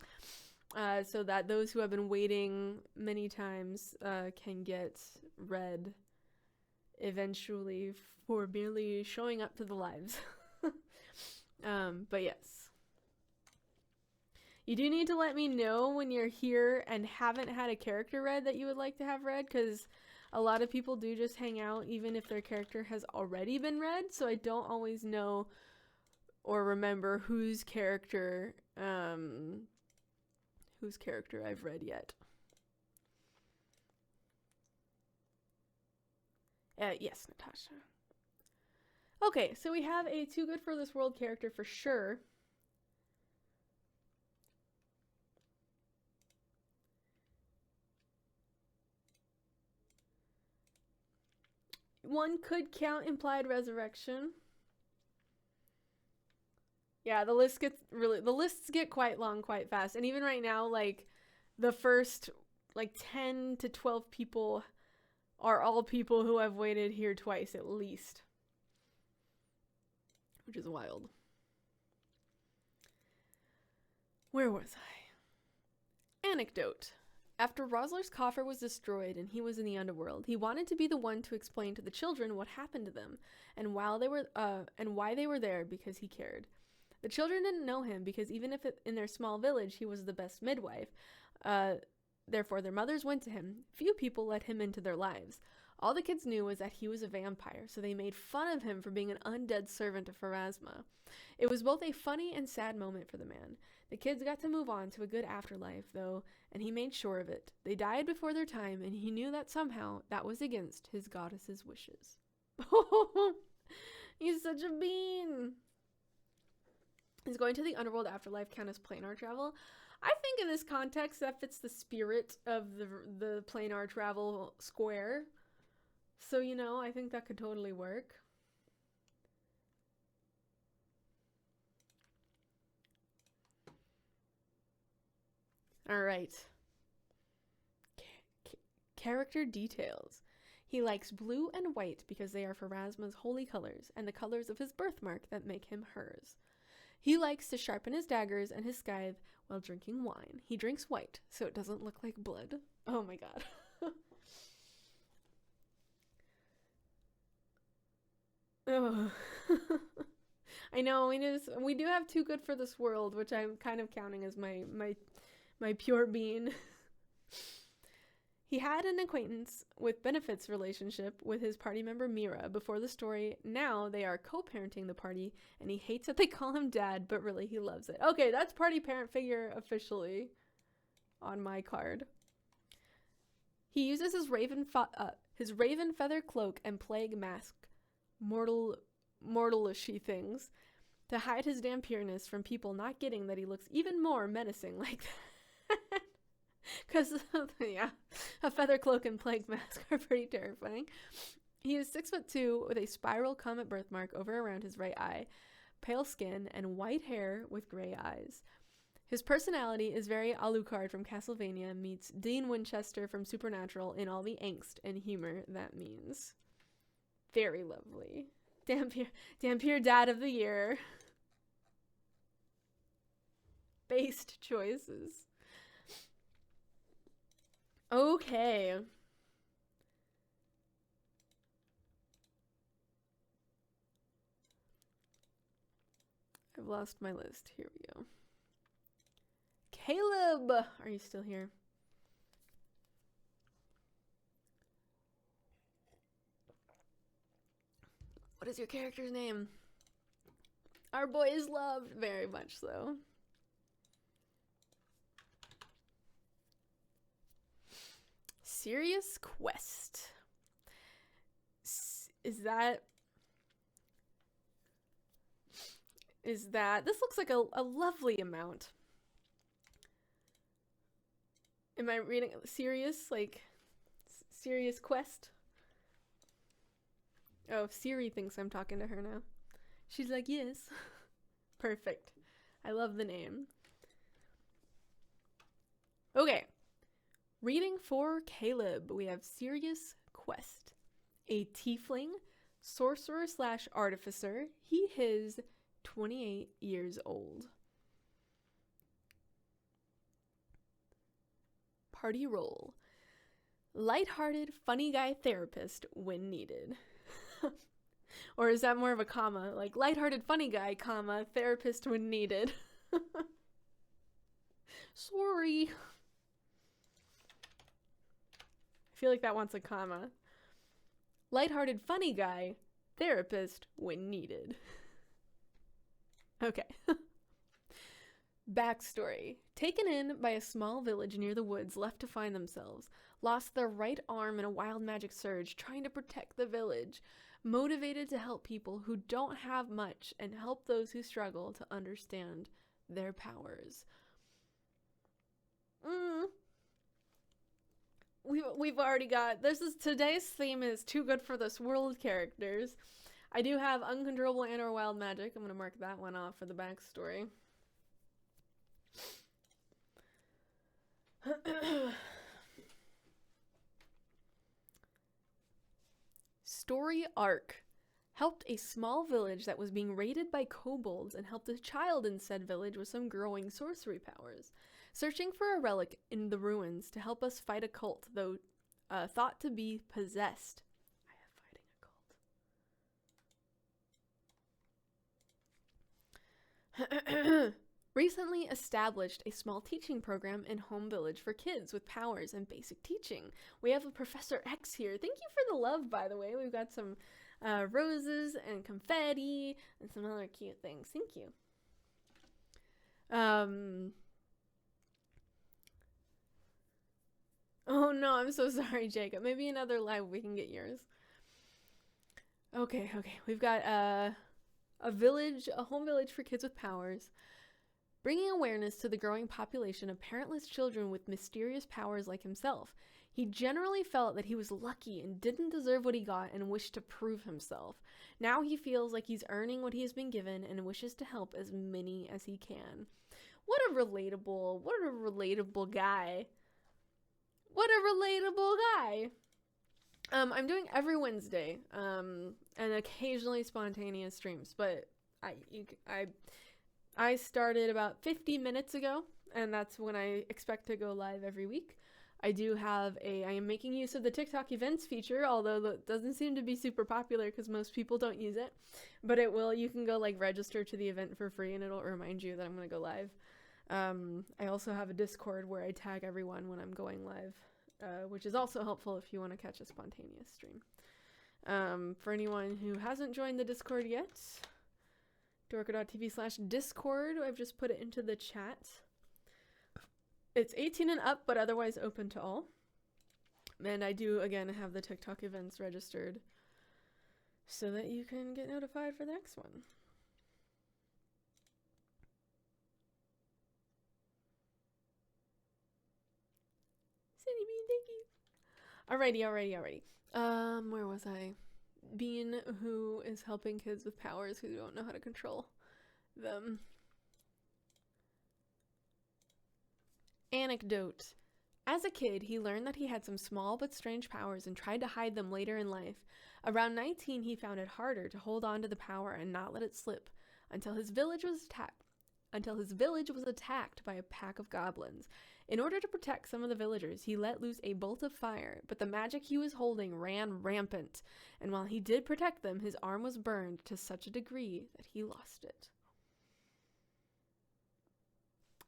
So that those who have been waiting many times can get read eventually for merely showing up to the lives. But yes. You do need to let me know when you're here and haven't had a character read that you would like to have read, because a lot of people do just hang out even if their character has already been read, so I don't always know or remember whose character I've read yet. Yes, Natasha. Okay, so we have a too good for this world character for sure. One could count implied resurrection. Yeah, the lists get quite long quite fast. And even right now, like, the first, 10 to 12 people are all people who have waited here twice at least. Which is wild. Where was Anecdote. After Rosler's coffer was destroyed and he was in the underworld, he wanted to be the one to explain to the children what happened to them and why they were there, because he cared. The children didn't know him because even if in their small village he was the best midwife, therefore their mothers went to him. Few people let him into their lives. All the kids knew was that he was a vampire, so they made fun of him for being an undead servant of Pharasma. It was both a funny and sad moment for the man. The kids got to move on to a good afterlife, though, and he made sure of it. They died before their time, and he knew that somehow that was against his goddess's wishes. He's such a bean! Is going to the underworld afterlife count as planar travel? I think in this context that fits the spirit of the planar travel square. So, you know, I think that could totally work. Alright. Character details. He likes blue and white because they are Pharasma's holy colors and the colors of his birthmark that make him hers. He likes to sharpen his daggers and his scythe while drinking wine. He drinks white so it doesn't look like blood. Oh my god. Oh. I know, we do have too good for this world, which I'm kind of counting as my pure being. He had an acquaintance with benefits relationship with his party member Mira before the story. Now they are co-parenting the party, and he hates that they call him dad, but really he loves it. Okay, that's party parent figure officially on my card. He uses his raven feather cloak and plague mask, mortalishy things, to hide his dampierness from people not getting that he looks even more menacing like that. Because, yeah, a feather cloak and plague mask are pretty terrifying. He is 6'2" with a spiral comet birthmark over around his right eye, pale skin, and white hair with gray eyes. His personality is very Alucard from Castlevania meets Dean Winchester from Supernatural in all the angst and humor that means. Very lovely. Dampier Dad of the Year. Based choices. Okay. I've lost my list. Here we go. Caleb! Are you still here? What is your character's name? Our boy is loved, very much so. Sirrius Quest. Is that... This looks like a lovely amount. Am I reading Sirius? Like, Sirius Quest? Oh, Siri thinks I'm talking to her now. She's like, yes. Perfect. I love the name. Okay. Reading for Caleb, we have Sirius Quest. A tiefling, sorcerer/artificer. He is 28 years old. Party role. Lighthearted, funny guy therapist when needed. Or is that more of a comma? Like, lighthearted, funny guy, comma, therapist when needed. Sorry. I feel like that wants a comma. Lighthearted, funny guy, therapist when needed. Okay. Backstory. Taken in by a small village near the woods, left to find themselves. Lost their right arm in a wild magic surge, trying to protect the village. Motivated to help people who don't have much and help those who struggle to understand their powers. We've already got... Today's theme is too good for this world characters. I do have uncontrollable and or wild magic. I'm going to mark that one off for the backstory. Story arc. Helped a small village that was being raided by kobolds and helped a child in said village with some growing sorcery powers. searching for a relic in the ruins to help us fight a cult, though thought to be possessed. I am fighting a cult. Recently established a small teaching program in home village for kids with powers and basic teaching. We have a Professor X here. Thank you for the love, by the way. We've got some roses and confetti and some other cute things. Thank you. Oh no, I'm so sorry, Jacob. Maybe another live we can get yours. Okay. We've got a home village for kids with powers. Bringing awareness to the growing population of parentless children with mysterious powers like himself. He generally felt that he was lucky and didn't deserve what he got and wished to prove himself. Now he feels like he's earning what he has been given and wishes to help as many as he can. What a relatable guy. What a relatable guy. I'm doing every Wednesday, and occasionally spontaneous streams, but I started about 50 minutes ago, and that's when I expect to go live every week. I am making use of the TikTok events feature, although that doesn't seem to be super popular because most people don't use it, but you can go like register to the event for free and it'll remind you that I'm going to go live. I also have a Discord where I tag everyone when I'm going live, which is also helpful if you want to catch a spontaneous stream. For anyone who hasn't joined the Discord yet, dorko.tv/discord. I've just put it into the chat. It's 18 and up, but otherwise open to all. And I do, again, have the TikTok events registered so that you can get notified for the next one. City Bean, thank you. Alrighty. Where was I? Bean, who is helping kids with powers who don't know how to control them. Anecdote. As a kid, he learned that he had some small but strange powers and tried to hide them later in life. Around 19, he found it harder to hold on to the power and not let it slip until his village was attacked by a pack of goblins. In order to protect some of the villagers, he let loose a bolt of fire, but the magic he was holding ran rampant, and while he did protect them, his arm was burned to such a degree that he lost it.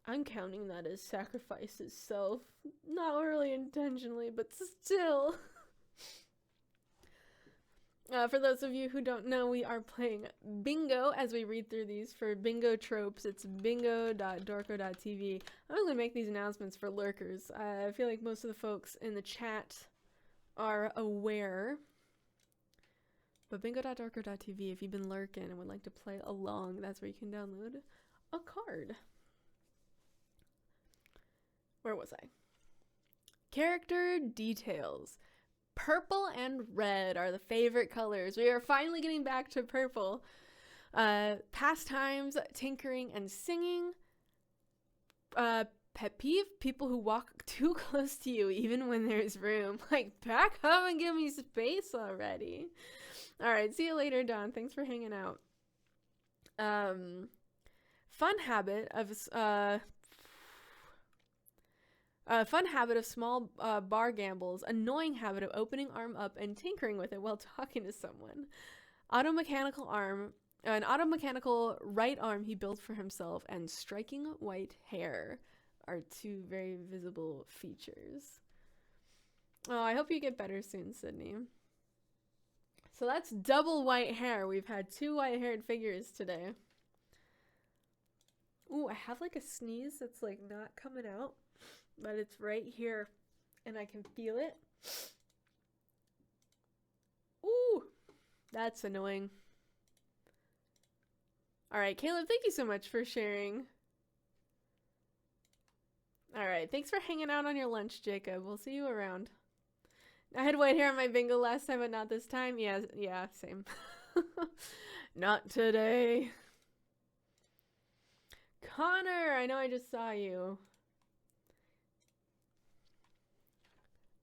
I'm counting that as sacrifice his self. Not really intentionally, but still. For those of you who don't know, we are playing bingo as we read through these. For bingo tropes, it's bingo.dorko.tv. I'm going to make these announcements for lurkers. I feel like most of the folks in the chat are aware. But bingo.dorko.tv, if you've been lurking and would like to play along, that's where you can download a card. Where was I? Character details. Purple and red are the favorite colors. We are finally getting back to purple. Pastimes, tinkering, and singing. Pet peeve, people who walk too close to you even when there's room. Like, back up and give me space already. Alright, see you later, Dawn. Thanks for hanging out. Fun habit of small bar gambles, annoying habit of opening arm up and tinkering with it while talking to someone. An automechanical right arm he built for himself, and striking white hair are two very visible features. Oh, I hope you get better soon, Sydney. So that's double white hair. We've had 2 white-haired figures today. Ooh, I have like a sneeze that's like not coming out. But it's right here, and I can feel it. Ooh, that's annoying. All right, Caleb, thank you so much for sharing. All right, thanks for hanging out on your lunch, Jacob. We'll see you around. I had white hair on my bingo last time, but not this time. Yeah, same. Not today. Connor, I know I just saw you.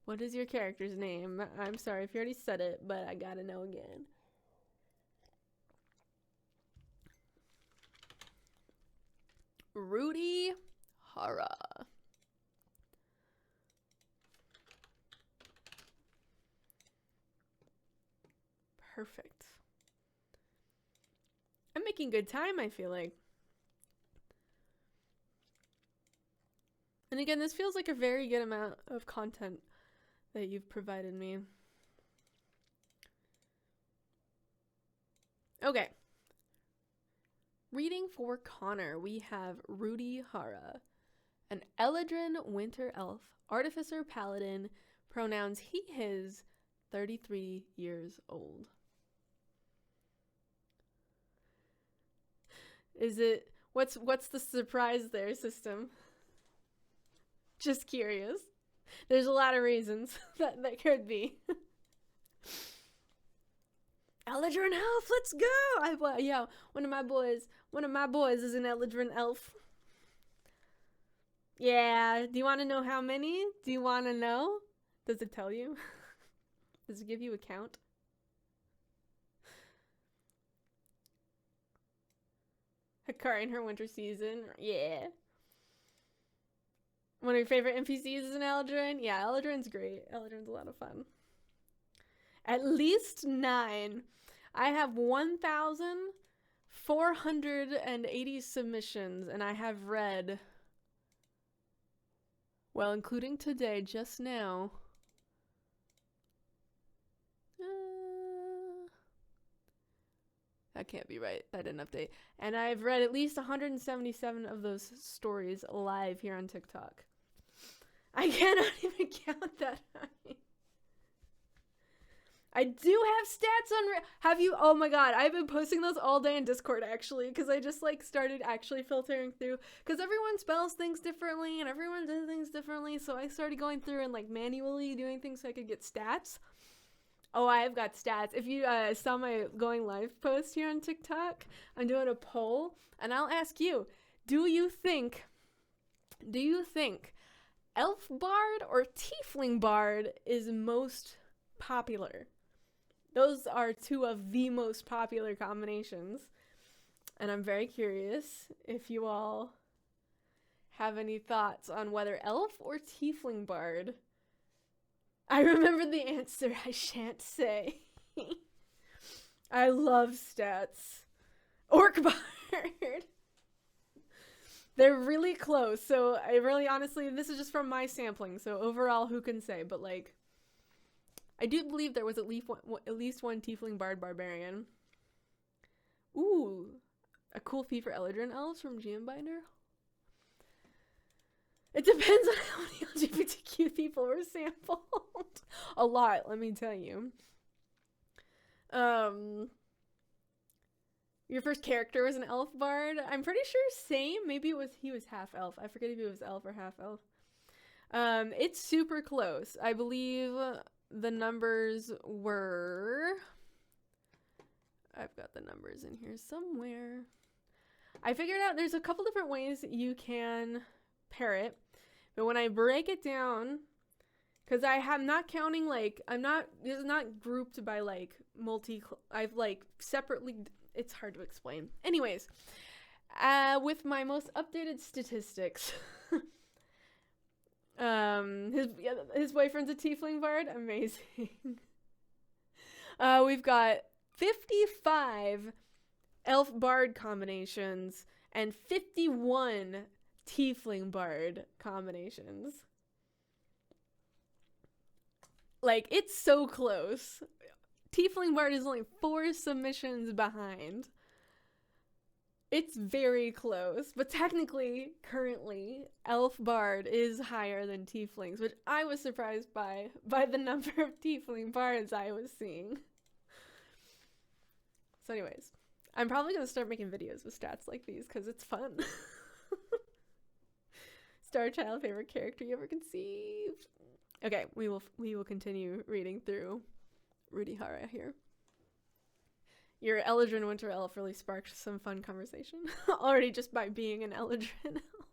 What is your character's name? I'm sorry if you already said it, but I gotta know again. Rudy, Hara. Perfect. I'm making good time, I feel like. And again, this feels like a very good amount of content that you've provided me. Okay. Reading for Connor, we have Rudy Hara, an Eladrin winter elf, artificer paladin, pronouns he, his, 33 years old. Is it, what's the surprise there, system? Just curious. There's a lot of reasons that could be. Eladrin elf, let's go! Yeah, one of my boys is an Eladrin elf. Yeah, do you want to know how many? Do you want to know? Does it tell you? Does it give you a count? Hara in her winter season. Yeah. One of your favorite NPCs is an Eladrin? Yeah, Eladrin's great. Eladrin's a lot of fun. At least 9. I have 1,480 submissions, and I have read, well, including today, just now, that can't be right. That didn't update. And I've read at least 177 of those stories live here on TikTok. I cannot even count that high. I do have stats on... Have you... Oh my god, I've been posting those all day in Discord, actually, because I just, like, started actually filtering through, because everyone spells things differently, and everyone does things differently, so I started going through and, like, manually doing things so I could get stats. Oh, I've got stats. If you saw my going live post here on TikTok, I'm doing a poll, and I'll ask you, do you think Elf Bard or Tiefling Bard is most popular? Those are two of the most popular combinations. And I'm very curious if you all have any thoughts on whether Elf or Tiefling Bard. I remember the answer, I shan't say. I love stats. Orc Bard. They're really close, so I really, honestly, this is just from my sampling, so overall, who can say, but, like, I do believe there was at least one Tiefling Bard Barbarian. Ooh, a cool feat for Eladrin Elves from GM Binder. It depends on how many LGBTQ people were sampled. A lot, let me tell you. Your first character was an elf bard. I'm pretty sure same. Maybe he was half elf. I forget if he was elf or half elf. It's super close. I believe the numbers were... I've got the numbers in here somewhere. I figured out there's a couple different ways you can pair it. But when I break it down, because I'm not counting, like, it's not grouped by, like, I've, like, separately... It's hard to explain. Anyways, with my most updated statistics, his boyfriend's a Tiefling Bard. Amazing. We've got 55 Elf Bard combinations and 51 Tiefling Bard combinations. Like, it's so close. Tiefling Bard is only 4 submissions behind. It's very close, but technically, currently, Elf Bard is higher than Tieflings, which I was surprised by the number of Tiefling Bards I was seeing. So anyways, I'm probably going to start making videos with stats like these, because it's fun. Star Child, favorite character you ever conceived. Okay, we will continue reading through Rudy Hara here. Your Eladrin Winter Elf really sparked some fun conversation. Already just by being an Eladrin Elf.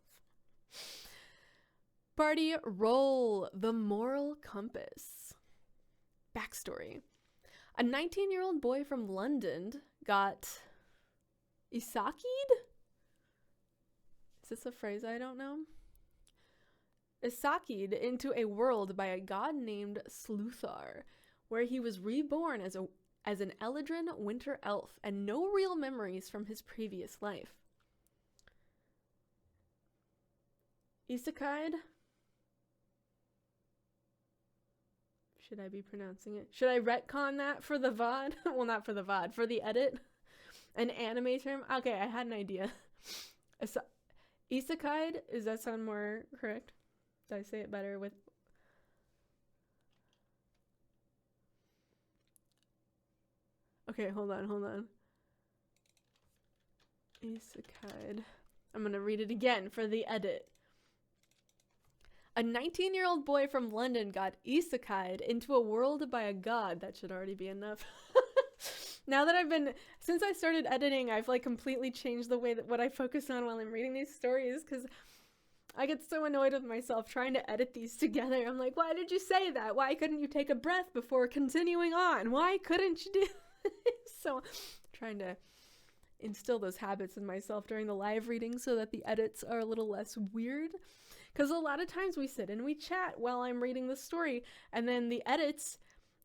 Party roll, the moral compass. Backstory. A 19-year-old boy from London got Isaki'd? Is this a phrase I don't know? Isaki'd into a world by a god named Sluthar, where he was reborn as as an Eladrin winter elf and no real memories from his previous life. Isekai? Should I be pronouncing it? Should I retcon that for the VOD? Well, not for the VOD, for the edit. An anime term? Okay, I had an idea. Isekai, does that sound more correct? Did I say it better with... Okay, hold on. Isekai. I'm gonna read it again for the edit. A 19-year-old boy from London got isekai'd into a world by a god. That should already be enough. Now that since I started editing, I've like completely changed the way that what I focus on while I'm reading these stories, because I get so annoyed with myself trying to edit these together. I'm like, why did you say that? Why couldn't you take a breath before continuing on? Why couldn't you do So trying to instill those habits in myself during the live reading so that the edits are a little less weird. Because a lot of times we sit and we chat while I'm reading the story, and then the edits,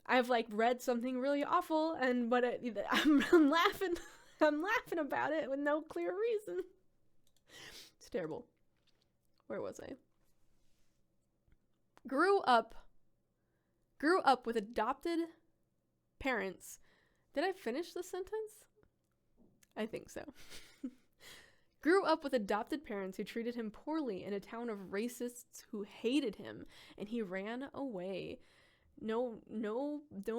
I've like read something really awful, but I'm laughing. I'm laughing about it with no clear reason. It's terrible. Where was I? Grew up with adopted parents. Did I finish the sentence? I think so. Grew up with adopted parents who treated him poorly in a town of racists who hated him, and he ran away. No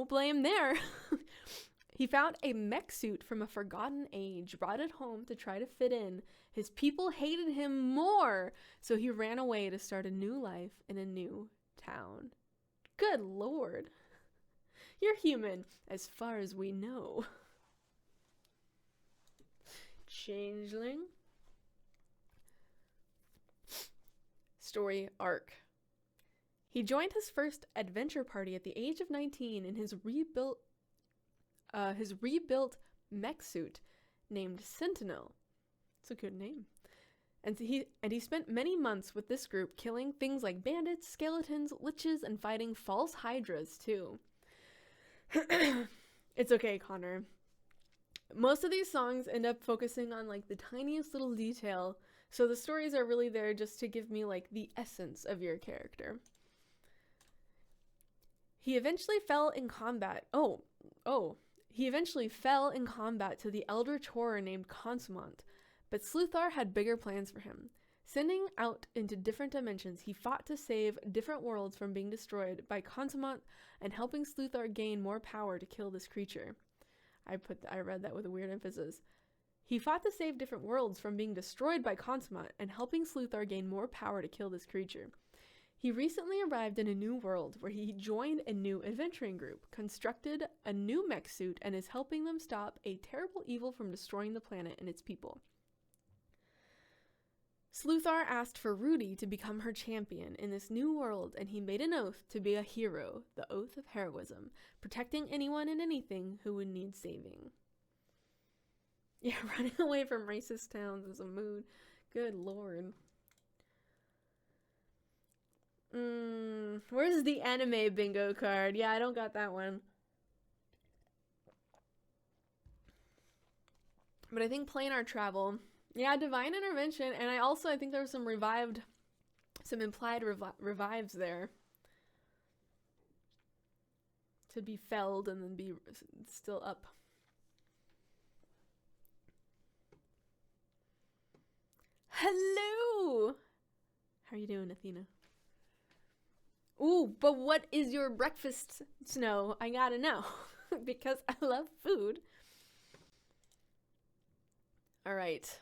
blame there. He found a mech suit from a forgotten age, brought it home to try to fit in. His people hated him more, so he ran away to start a new life in a new town. Good Lord. You're human, as far as we know. Changeling. Story arc. He joined his first adventure party at the age of 19 in his rebuilt mech suit named Sentinel. It's a good name. And he spent many months with this group, killing things like bandits, skeletons, liches, and fighting false hydras too. It's okay, Connor. Most of these songs end up focusing on like the tiniest little detail, so the stories are really there just to give me like the essence of your character. He eventually fell in combat. He eventually fell in combat to the eldritch horror named Consummate, but Sluthar had bigger plans for him. Sending out into different dimensions, he fought to save different worlds from being destroyed by Consummate and helping Sluthar gain more power to kill this creature. I read that with a weird emphasis. He fought to save different worlds from being destroyed by Consummate and helping Sluthar gain more power to kill this creature. He recently arrived in a new world where he joined a new adventuring group, constructed a new mech suit, and is helping them stop a terrible evil from destroying the planet and its people. Sluthar asked for Rudy to become her champion in this new world, and he made an oath to be a hero, the oath of heroism, protecting anyone and anything who would need saving. Yeah, running away from racist towns is a mood. Good Lord. Where's the anime bingo card? Yeah, I don't got that one. But I think planar travel. Yeah, divine intervention, and I think there was some implied revives there. To be felled and then be still up. Hello! How are you doing, Athena? Ooh, but what is your breakfast, Snow? I gotta know, because I love food. Alright.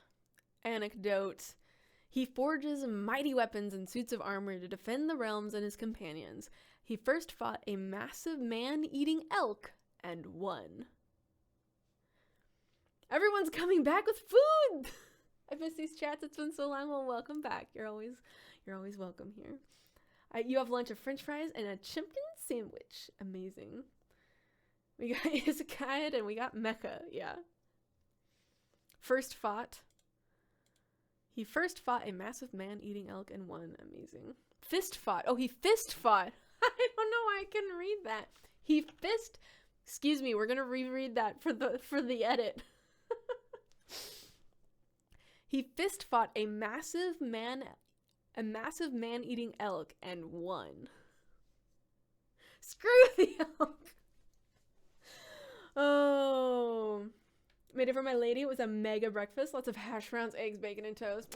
Anecdote. He forges mighty weapons and suits of armor to defend the realms and his companions. He first fought a massive man-eating elk and won. Everyone's coming back with food! I miss these chats. It's been so long. Well, welcome back. You're always welcome here. You have lunch of french fries and a chicken sandwich. Amazing. We got Isekai and we got Mecha. Yeah. He first fought a massive man-eating elk and won. Amazing. Fist fought. Oh, he fist fought. I don't know why I couldn't read that. He fist Excuse me, we're gonna reread that for the edit. He fist fought a massive man-eating elk and won. Screw the elk. Oh. Made it for my lady. It was a mega breakfast. Lots of hash browns, eggs, bacon, and toast.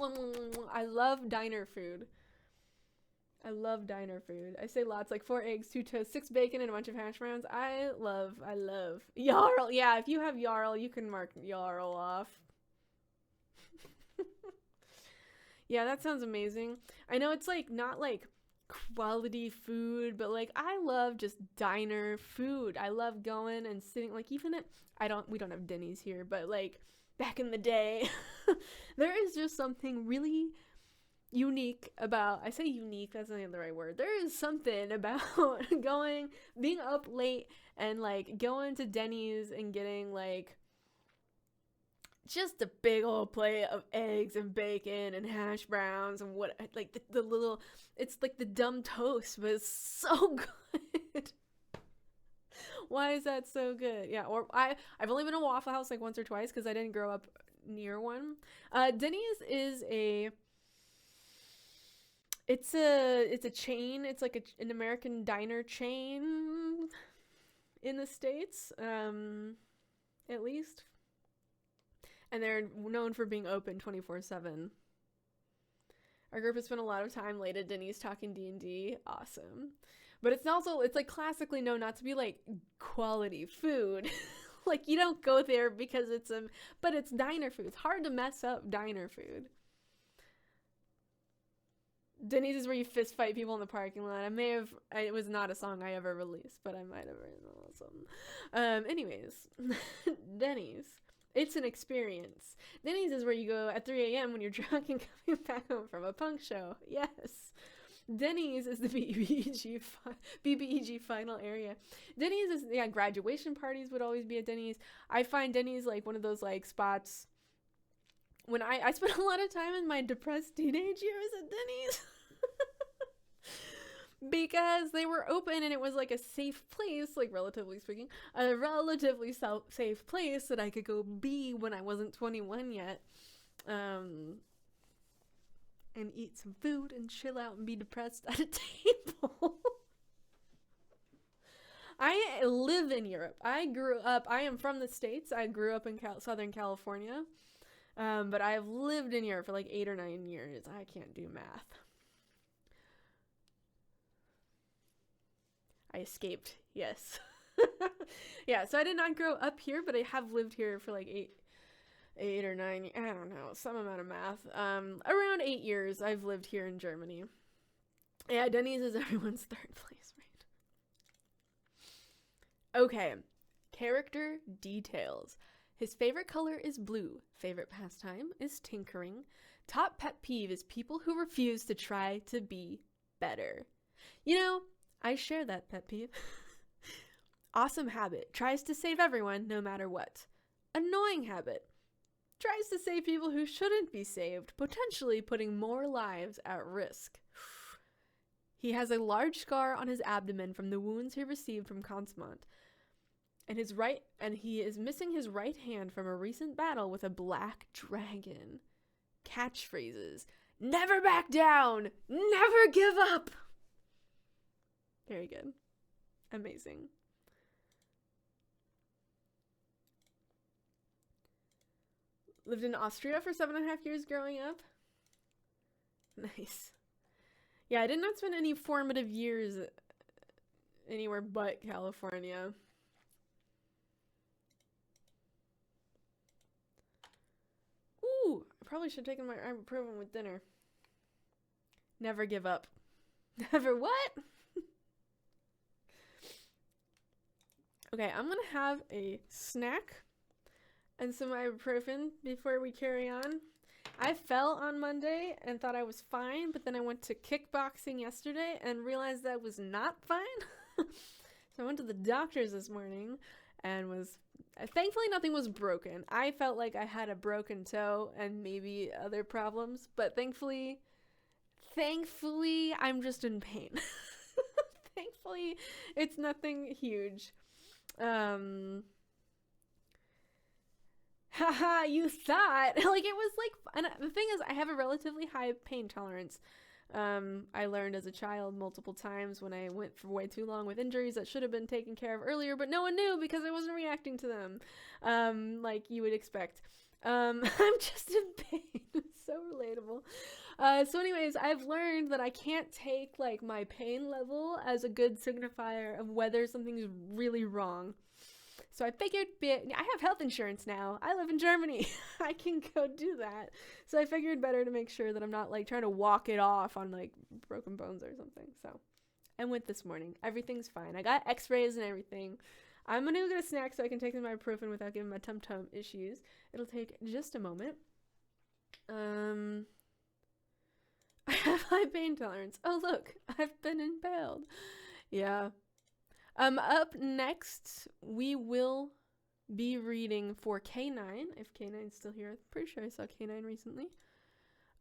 I love diner food. I love diner food. I say lots, like 4 eggs, 2 toast, 6 bacon, and a bunch of hash browns. I love. Jarl. Yeah, if you have Jarl, you can mark Jarl off. Yeah, that sounds amazing. I know it's like not like quality food, but like I love just diner food. I love going and sitting, like even at, we don't have Denny's here, but like back in the day, there is just something really unique about, I say unique, that's not the right word. There is something about being up late and like going to Denny's and getting like just a big old plate of eggs and bacon and hash browns and what, like the little, it's like the dumb toast, but it's so good. Why is that so good? Yeah, or I've only been to Waffle House like once or twice because I didn't grow up near one. Denny's is it's a chain. It's like an American diner chain in the States, at least. And they're known for being open 24/7. Our group has spent a lot of time late at Denny's talking D&D. Awesome. But it's like classically known not to be like quality food. Like you don't go there because but it's diner food. It's hard to mess up diner food. Denny's is where you fist fight people in the parking lot. It was not a song I ever released, but I might have written something. Anyways, Denny's. It's an experience. Denny's is where you go at 3 a.m. when you're drunk and coming back home from a punk show. Yes. Denny's is the BBEG final area. Denny's is, yeah, graduation parties would always be at Denny's. I find Denny's like one of those like spots when I spent a lot of time in my depressed teenage years at Denny's. Because they were open and it was like a safe place, like relatively speaking, a relatively safe place that I could go be when I wasn't 21 yet, and eat some food and chill out and be depressed at a table. I live in Europe. I am from the States. I grew up in Southern California, but I've lived in Europe for like 8 or 9 years. I can't do math. I escaped, yes. Yeah, so I did not grow up here, but I have lived here for like 8 or 9, I don't know, some amount of math. Around 8 years I've lived here in Germany. Yeah, Denny's is everyone's third place, right? Okay, character details. His favorite color is blue. Favorite pastime is tinkering. Top pet peeve is people who refuse to try to be better. You know, I share that pet peeve. Awesome habit. Tries to save everyone no matter what. Annoying habit. Tries to save people who shouldn't be saved, potentially putting more lives at risk. He has a large scar on his abdomen from the wounds he received from Consmont. And he is missing his right hand from a recent battle with a black dragon. Catchphrases. Never back down! Never give up! Very good. Amazing. Lived in Austria for 7.5 years growing up. Nice. Yeah, I did not spend any formative years anywhere but California. Ooh, I probably should have taken my ibuprofen with dinner. Never give up. Never what? Okay, I'm gonna have a snack and some ibuprofen before we carry on. I fell on Monday and thought I was fine, but then I went to kickboxing yesterday and realized that I was not fine. So I went to the doctor's this morning and thankfully nothing was broken. I felt like I had a broken toe and maybe other problems, but thankfully I'm just in pain. Thankfully it's nothing huge. Haha, you thought. Like, it was like, and the thing is, I have a relatively high pain tolerance. I learned as a child multiple times when I went for way too long with injuries that should have been taken care of earlier, but no one knew because I wasn't reacting to them, like you would expect. I'm just in pain. It's so relatable. So anyways, I've learned that I can't take, like, my pain level as a good signifier of whether something's really wrong. So I figured, I have health insurance now. I live in Germany. I can go do that. So I figured better to make sure that I'm not, like, trying to walk it off on, like, broken bones or something. So I went this morning. Everything's fine. I got x-rays and everything. I'm going to go get a snack so I can take some ibuprofen without giving my tum-tum issues. It'll take just a moment. I have high pain tolerance. Oh, look. I've been impaled. Yeah. Up next, we will be reading for K9, if K9's still here. I'm pretty sure I saw K9 recently.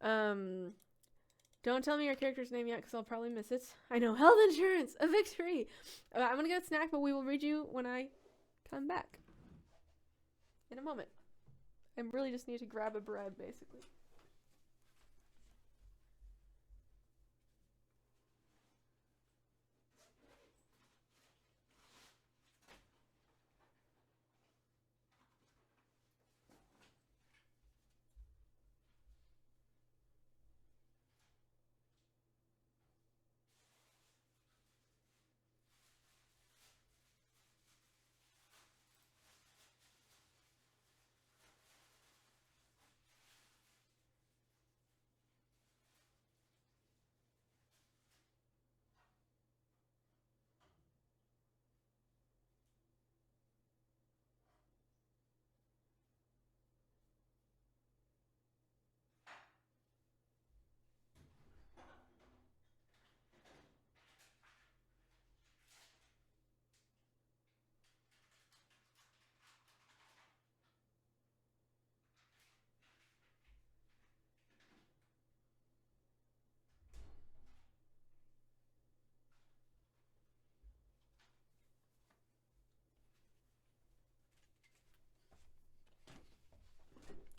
Don't tell me your character's name yet, because I'll probably miss it. I know, health insurance, a victory! I'm gonna get a snack, but we will read you when I come back. In a moment. I really just need to grab a bread, basically.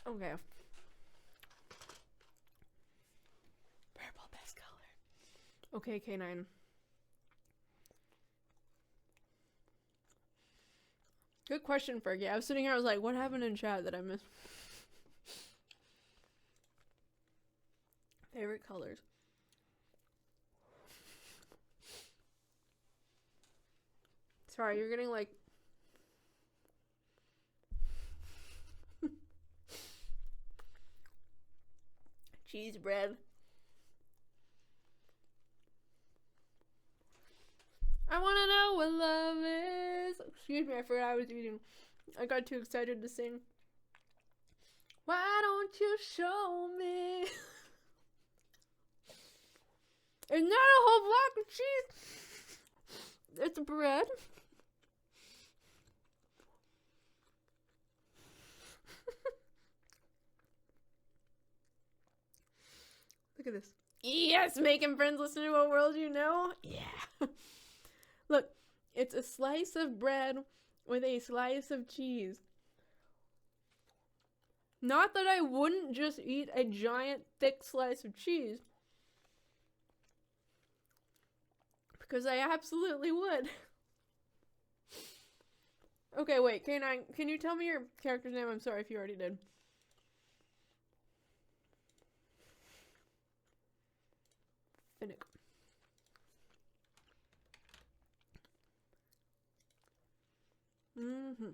Okay. Purple, best color. Okay, K9. Good question, Fergie. I was sitting here, I was like, what happened in chat that I missed? Favorite colors. Sorry, you're getting, like, cheese bread. I want to know what love is. Excuse me, I forgot I was eating. I got too excited to sing. Why don't you show me? It's not a whole block of cheese. It's bread. Look at this. Yes, making friends listen to a world you know. Yeah. Look, it's a slice of bread with a slice of cheese. Not that I wouldn't just eat a giant thick slice of cheese. Because I absolutely would. Okay, wait, K9, can you tell me your character's name? I'm sorry if you already did. Finnick. Mm-hmm.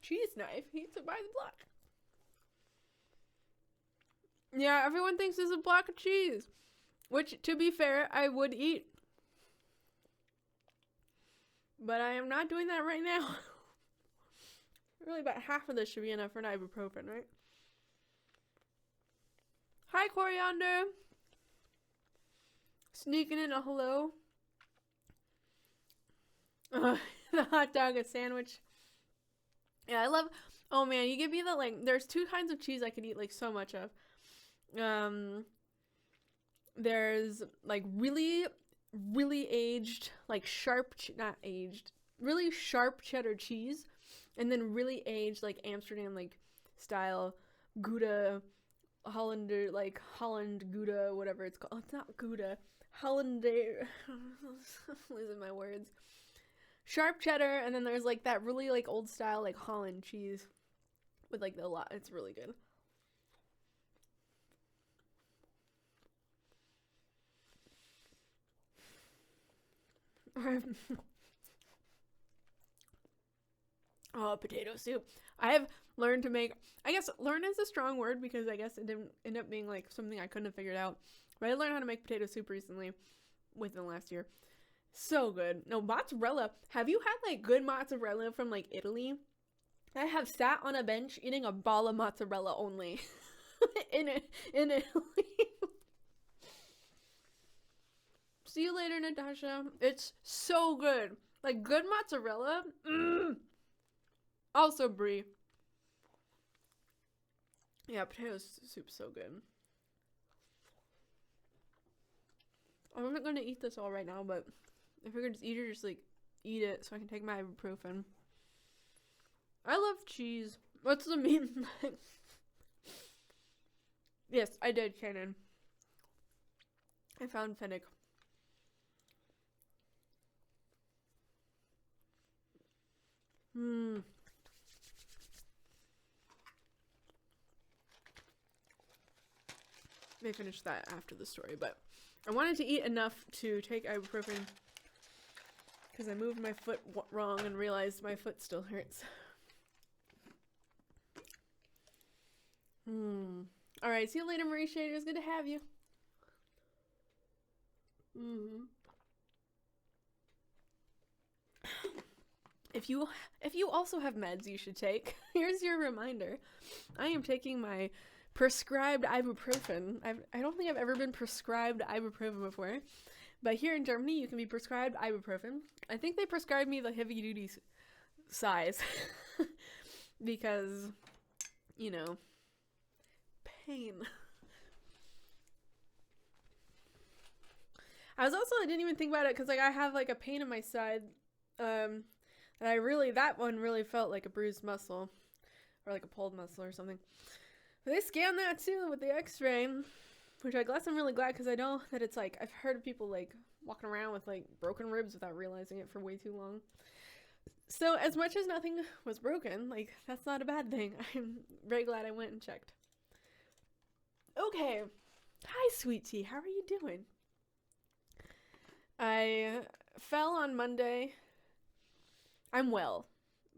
Cheese knife? He eats it by the block. Yeah, everyone thinks it's a block of cheese. Which, to be fair, I would eat. But I am not doing that right now. Really, about half of this should be enough for an ibuprofen, right? Hi, Coriander. Sneaking in a hello. The hot dog, a sandwich. Yeah, I love, oh man, you give me the, like, there's two kinds of cheese I could eat, like, so much of. There's, like, really, really aged, like, sharp, not aged, really sharp cheddar cheese, and then really aged, like, Amsterdam, like, style Gouda, Hollander, like, Holland Gouda, whatever it's called. It's not Gouda. Hollander. Losing my words. Sharp cheddar, and then there's, like, that really, like, old style, like, Holland cheese with, like, a lot. It's really good. Oh, potato soup. I have learned to make, I guess learn is a strong word because I guess it didn't end up being like something I couldn't have figured out. But I learned how to make potato soup recently within the last year. So good. No, mozzarella. Have you had like good mozzarella from like Italy? I have sat on a bench eating a ball of mozzarella only in Italy. See you later, Natasha. It's so good. Like good mozzarella. Also brie. Yeah, potato soup's so good. I'm not gonna eat this all right now, but if I could just eat it, just like eat it so I can take my ibuprofen. I love cheese. What's the meme? Yes, I did, Shannon. I found Finnick. May finish that after the story, but I wanted to eat enough to take ibuprofen because I moved my foot wrong and realized my foot still hurts. Alright, see you later, Marie Shader. It's good to have you. If you also have meds you should take, here's your reminder. I am taking my prescribed ibuprofen. I don't think I've ever been prescribed ibuprofen before, but here in Germany you can be prescribed ibuprofen. I think they prescribed me the heavy duty size because, you know, pain. I didn't even think about it because like I have like a pain in my side, and that one really felt like a bruised muscle or like a pulled muscle or something. But they scanned that too with the x-ray, which I guess I'm really glad because I know that it's like, I've heard of people like walking around with like broken ribs without realizing it for way too long. So as much as nothing was broken, like that's not a bad thing. I'm very glad I went and checked. Okay. Hi, sweet tea. How are you doing? I fell on Monday. I'm well.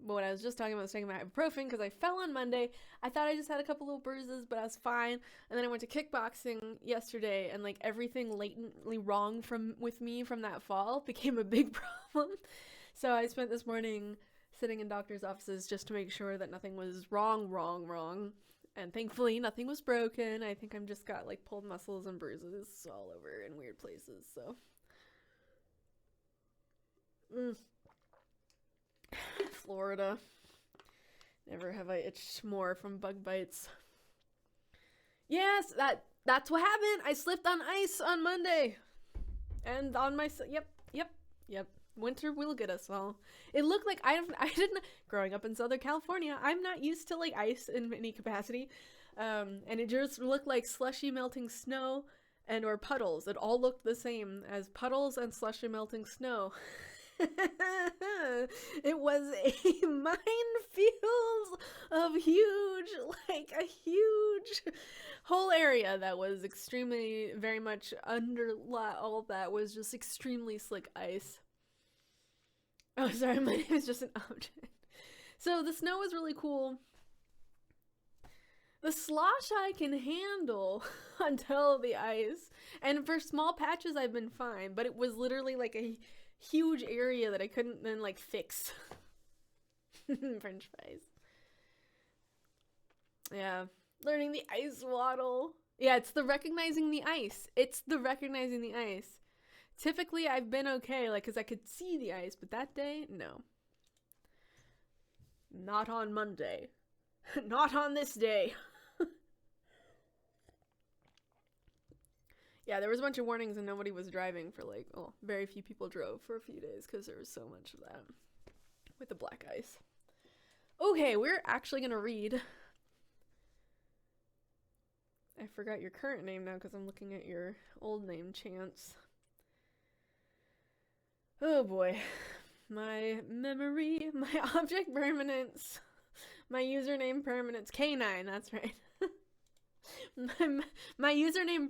But what I was just talking about was taking my ibuprofen because I fell on Monday. I thought I just had a couple little bruises, but I was fine. And then I went to kickboxing yesterday, and like everything latently wrong with me from that fall became a big problem. So I spent this morning sitting in doctor's offices just to make sure that nothing was wrong. And thankfully nothing was broken. I think I'm just got like pulled muscles and bruises all over in weird places. So Florida. Never have I itched more from bug bites. Yes, that's what happened. I slipped on ice on Monday. And on my yep. Winter will get us all. It looked like I didn't growing up in Southern California, I'm not used to like ice in any capacity. And it just looked like slushy melting snow and or puddles. It all looked the same as puddles and slushy melting snow. It was a minefield of a huge whole area that was extremely, very much all that was just extremely slick ice. Oh, sorry, my name is just an object. So the snow was really cool. The slosh I can handle until the ice, and for small patches I've been fine, but it was literally like a huge area that I couldn't then like fix. French fries. Yeah. Learning the ice waddle. Yeah, it's the recognizing the ice. Typically I've been okay, like, cause I could see the ice, but that day, no. Not on Monday. Not on this day. Yeah, there was a bunch of warnings and nobody was driving for like, well, very few people drove for a few days because there was so much of that with the black ice. Okay, we're actually going to read. I forgot your current name now because I'm looking at your old name, Chance. Oh boy. My memory, my object permanence, my username permanence, K9, that's right. my username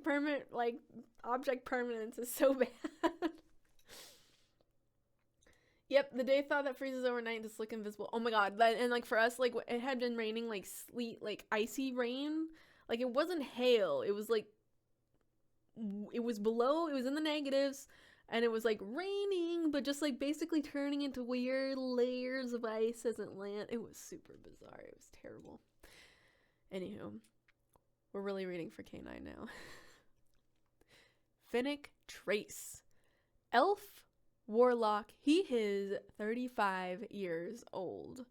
object permanence is so bad. Yep, the day thaw that freezes overnight to slick invisible. Oh my god, and like for us, like it had been raining like sleet, like icy rain. Like it wasn't hail, it was like, it was below, it was in the negatives, and it was like raining, but just like basically turning into weird layers of ice as it landed. It was super bizarre, it was terrible. Anywho. We're really reading for K9 now. Finnick Trace. Elf, warlock, he is 35 years old.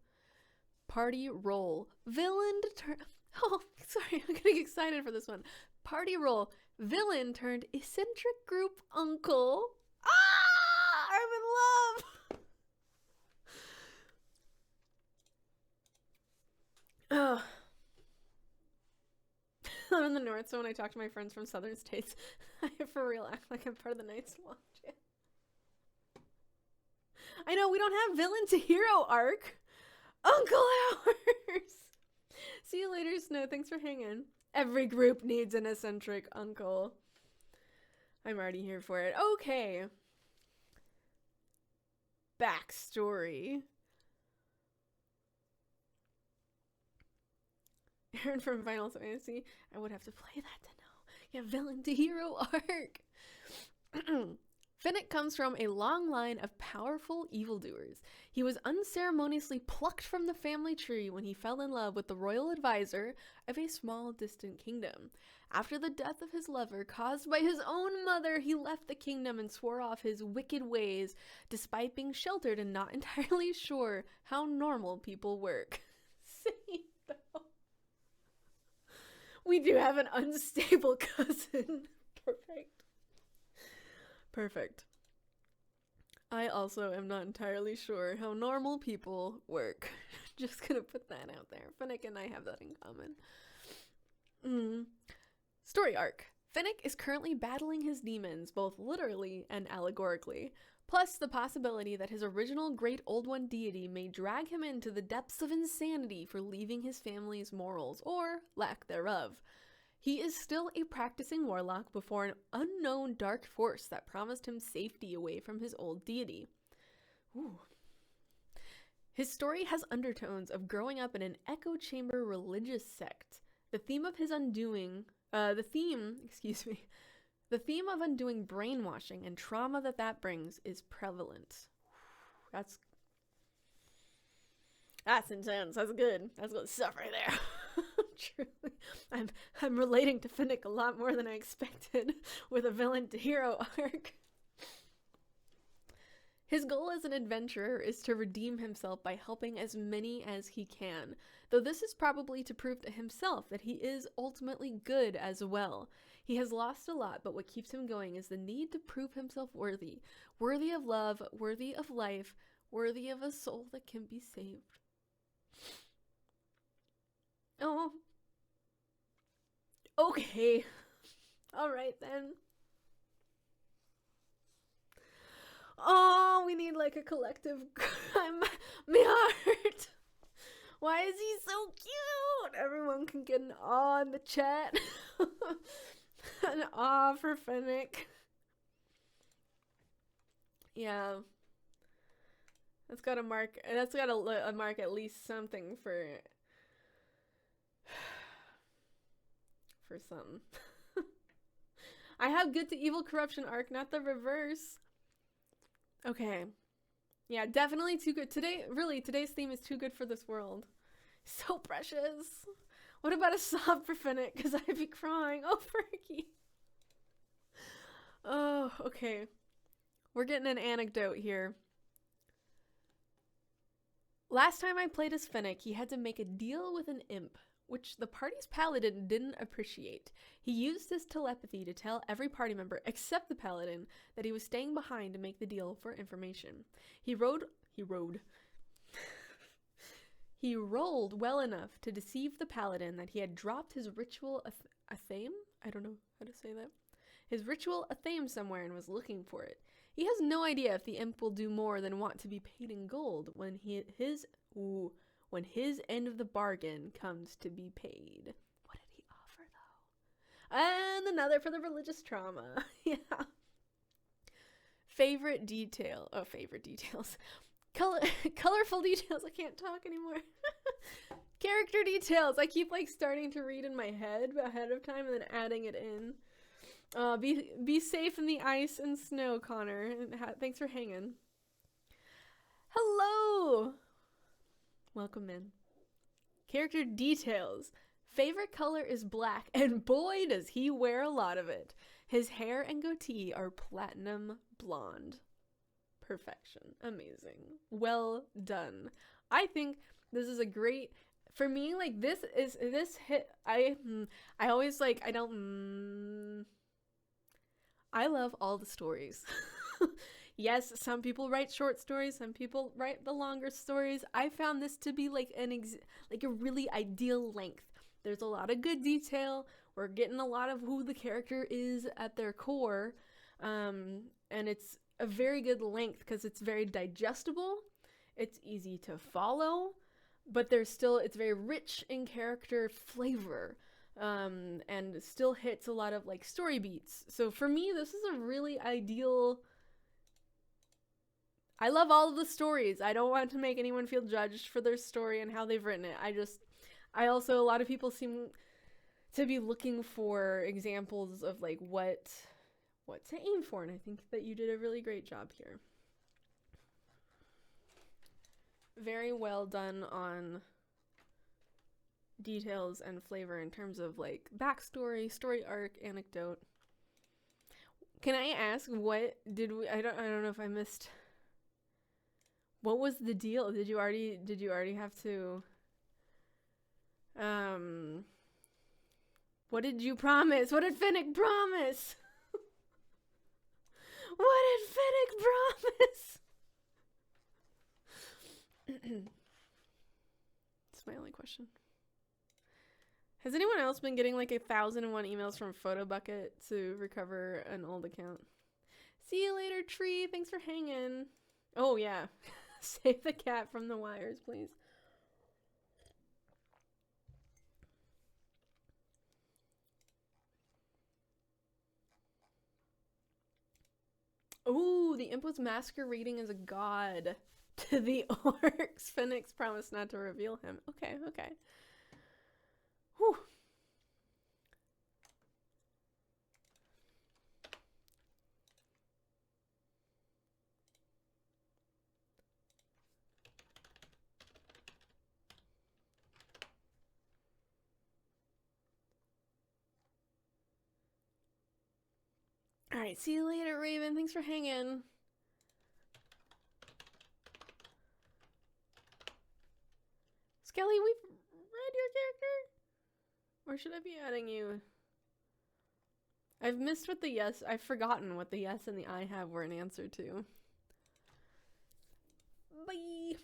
Party role. Villain oh, sorry, I'm getting excited for this one. Party role. Villain turned eccentric group uncle. Ah! I'm in love! Oh. I'm in the north, so when I talk to my friends from southern states, I for real act like I'm part of the Night's Watch. Yeah. I know, we don't have villain to hero arc. Uncle Hours! See you later, Snow. Thanks for hanging. Every group needs an eccentric uncle. I'm already here for it. Okay. Backstory. Aaron from Final Fantasy. I would have to play that to know. Yeah, villain to hero arc. Finnick comes from a long line of powerful evildoers. He was unceremoniously plucked from the family tree when he fell in love with the royal advisor of a small distant kingdom. After the death of his lover caused by his own mother, he left the kingdom and swore off his wicked ways, despite being sheltered and not entirely sure how normal people work. See, though. We do have an unstable cousin. Perfect. Perfect. I also am not entirely sure how normal people work. Just gonna put that out there. Finnick and I have that in common. Story arc. Finnick is currently battling his demons, both literally and allegorically, plus the possibility that his original Great Old One deity may drag him into the depths of insanity for leaving his family's morals, or lack thereof. He is still a practicing warlock before an unknown dark force that promised him safety away from his old deity. Ooh. His story has undertones of growing up in an echo chamber religious sect. The theme of undoing brainwashing and trauma that brings is prevalent. That's intense. That's good. That's good stuff right there. Truly, I'm relating to Finnick a lot more than I expected with a villain to hero arc. His goal as an adventurer is to redeem himself by helping as many as he can, though this is probably to prove to himself that he is ultimately good as well. He has lost a lot, but what keeps him going is the need to prove himself worthy. Worthy of love, worthy of life, worthy of a soul that can be saved. Oh. Okay. Alright then. Oh, we need like a collective my heart. Why is he so cute? Everyone can get an awe in the chat. An awe for Finnick. Yeah. That's got to mark at least something for something. I have good to evil corruption arc, not the reverse. Okay. Yeah, definitely too good. Today's theme is too good for this world. So precious. What about a sob for Finnick? Because I'd be crying. Oh, Fergie. Oh, okay. We're getting an anecdote here. Last time I played as Finnick, he had to make a deal with an imp, which the party's paladin didn't appreciate. He used his telepathy to tell every party member, except the paladin, that he was staying behind to make the deal for information. He rolled well enough to deceive the paladin that he had dropped his ritual athame? I don't know how to say that. His ritual athame somewhere and was looking for it. He has no idea if the imp will do more than want to be paid in gold when his end of the bargain comes to be paid. What did he offer, though? And another for the religious trauma. Yeah. Favorite detail. Oh, favorite details. Colorful details. I can't talk anymore. Character details. I keep like starting to read in my head ahead of time and then adding it in. Be safe in the ice and snow, Connor. Thanks for hanging. Hello! Welcome in. Character details. Favorite color is black, and boy does he wear a lot of it. His hair and goatee are platinum blonde. Perfection. Amazing. Well done. I think this is a great... For me, like, this hit... I always, like, I love all the stories. Yes, some people write short stories, some people write the longer stories. I found this to be like a really ideal length. There's a lot of good detail. We're getting a lot of who the character is at their core. And it's a very good length because it's very digestible. It's easy to follow, but it's very rich in character flavor. And it still hits a lot of like story beats. So for me, this is a really ideal... I love all of the stories. I don't want to make anyone feel judged for their story and how they've written it. I also, a lot of people seem to be looking for examples of like what to aim for, and I think that you did a really great job here. Very well done on details and flavor in terms of like backstory, story arc, anecdote. Can I ask what did we I don't know if I missed. What was the deal? Did you already have to what did you promise? What did Finnick promise? What did Finnick promise? That's my only question. Has anyone else been getting like 1,001 emails from Photobucket to recover an old account? See you later, Tree. Thanks for hanging. Oh, yeah. Save the cat from the wires, please. Ooh, the imp was masquerading as a god to the orcs. Finnick's promised not to reveal him. Okay, okay. Whew. Alright, see you later, Raven. Thanks for hanging. Skelly, we've read your character? Or should I be adding you? I've missed what the yes... I've forgotten what the yes and the I have were an answer to. Bye!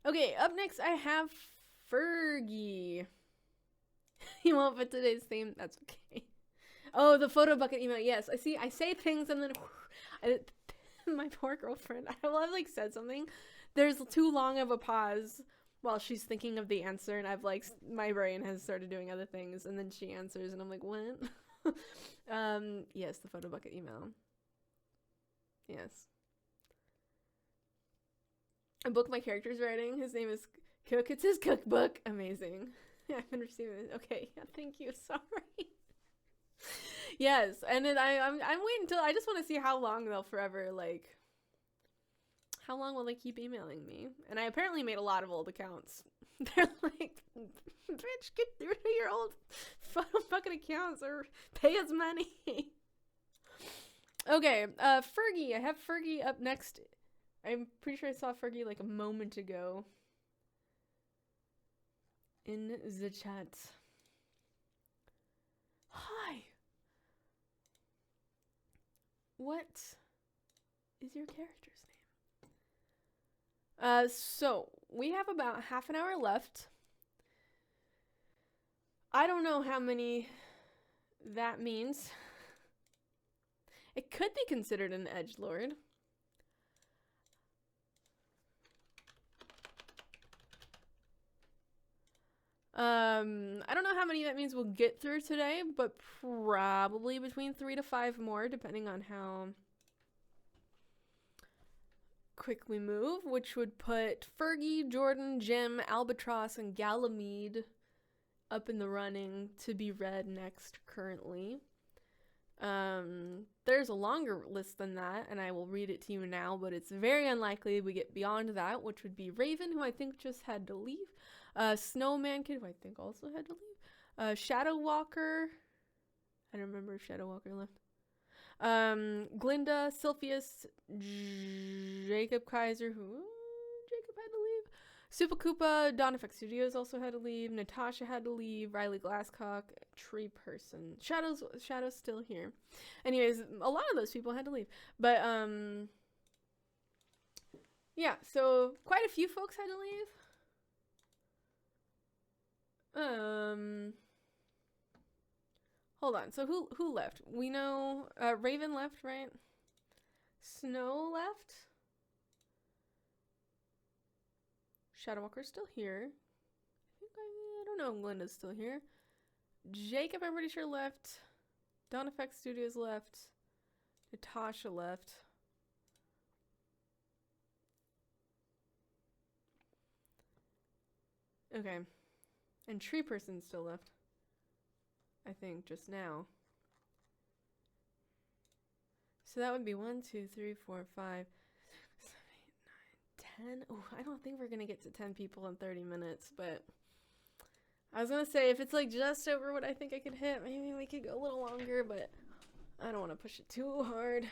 Okay, up next I have Fergie. You won't put today's theme? That's okay. Oh, the Photobucket email. Yes, I see. I say things and then my poor girlfriend. I've like said something. There's too long of a pause while she's thinking of the answer, and I've like my brain has started doing other things, and then she answers, and I'm like, what? Yes, the Photobucket email. Yes. A book my character's writing. His name is Cook. It's his cookbook. Amazing. I've been receiving it. Okay. Yeah, thank you. Sorry. Yes, and then I'm waiting until I just want to see how long they'll forever like. How long will they keep emailing me? And I apparently made a lot of old accounts. They're like, bitch, get rid of your old Photobucket accounts or pay us money. Okay, Fergie. I have Fergie up next I'm pretty sure I saw Fergie like a moment ago in the chat. Hi. What is your character's name? So we have about half an hour left. I don't know how many that means. It could be considered an edgelord. I don't know how many that means we'll get through today, but probably between 3 to 5 more, depending on how quick we move, which would put Fergie, Jouran, Jim, Albatross, and Ganymede up in the running to be read next currently. There's a longer list than that, and I will read it to you now, but it's very unlikely we get beyond that, which would be Raven, who I think just had to leave. Snowman Kid, who I think also had to leave. Shadow Walker. I don't remember if Shadow Walker left. Glinda, Sylphius, Jacob Kaiser, who Jacob had to leave. Super Koopa, Dawn Effect Studios also had to leave. Natasha had to leave. Riley Glasscock, Tree Person. Shadow's still here. Anyways, a lot of those people had to leave. But yeah, so quite a few folks had to leave. Hold on. So who left? We know Raven left, right? Snow left. Shadowwalker's still here. I don't know if Glinda's still here. Jacob, I'm pretty sure, left. Dawn Effect Studios left. Natasha left. Okay. And Tree Person still left. I think just now. So that would be 1, 2, 3, 4, 5, 6, 7, 8, 9, 10. Oh, I don't think we're gonna get to 10 people in 30 minutes, but I was gonna say if it's like just over what I think I could hit, maybe we could go a little longer, but I don't want to push it too hard.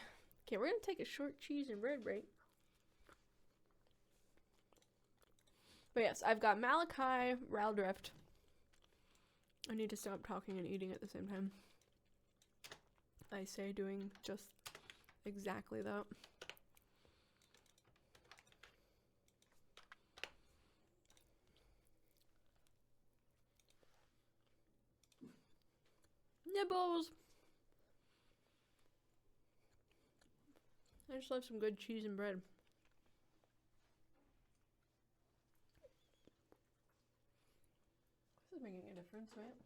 Okay, we're gonna take a short cheese and bread break. But yes, I've got Malakai, Raldreft. I need to stop talking and eating at the same time. I say doing just exactly that. Nibbles! I just love some good cheese and bread. This is making a difference, right?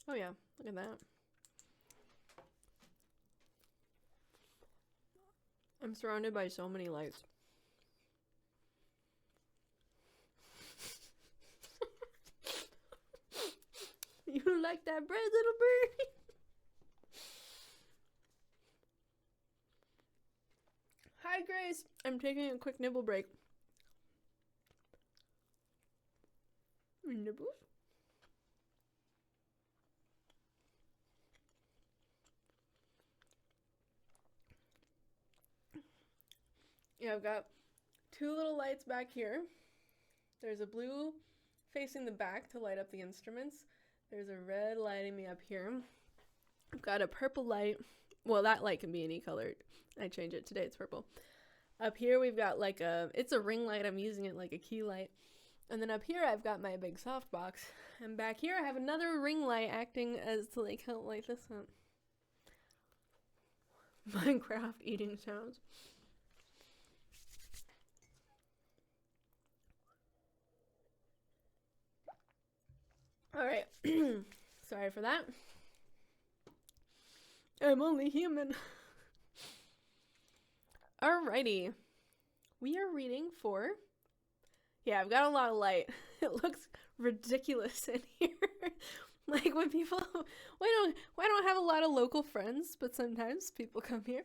Oh yeah, look at that. I'm surrounded by so many lights. You like that bread, little birdie? Hi, Grace. I'm taking a quick nibble break. Nibbles? Yeah, I've got 2 little lights back here. There's a blue facing the back to light up the instruments. There's a red lighting me up here. I've got a purple light. Well, that light can be any color. I change it. Today it's purple. Up here we've got like it's a ring light. I'm using it like a key light. And then up here I've got my big softbox. And back here I have another ring light acting as to like help light this up. Minecraft eating sounds. Alright. Sorry for that. I'm only human. Alrighty. We are reading for... Yeah, I've got a lot of light. It looks ridiculous in here. Like when people... I don't have a lot of local friends, but sometimes people come here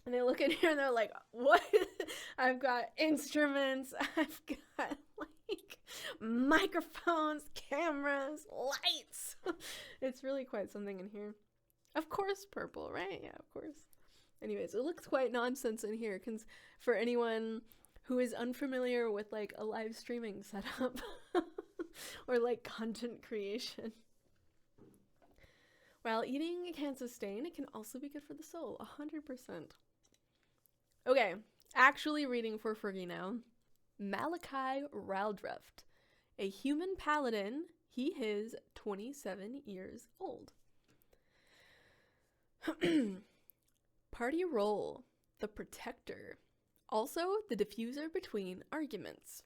and they look in here and they're like, what? I've got instruments. I've got like microphones, cameras, lights. It's really quite something in here. Of course purple, right? Yeah, of course. Anyways, it looks quite nonsense in here for anyone who is unfamiliar with like a live streaming setup or like content creation. While eating can sustain, it can also be good for the soul, 100%. Okay, actually reading for Fergie now. Malakai Raldreft, a human paladin. He is 27 years old. Party role, the protector. Also, the diffuser between arguments.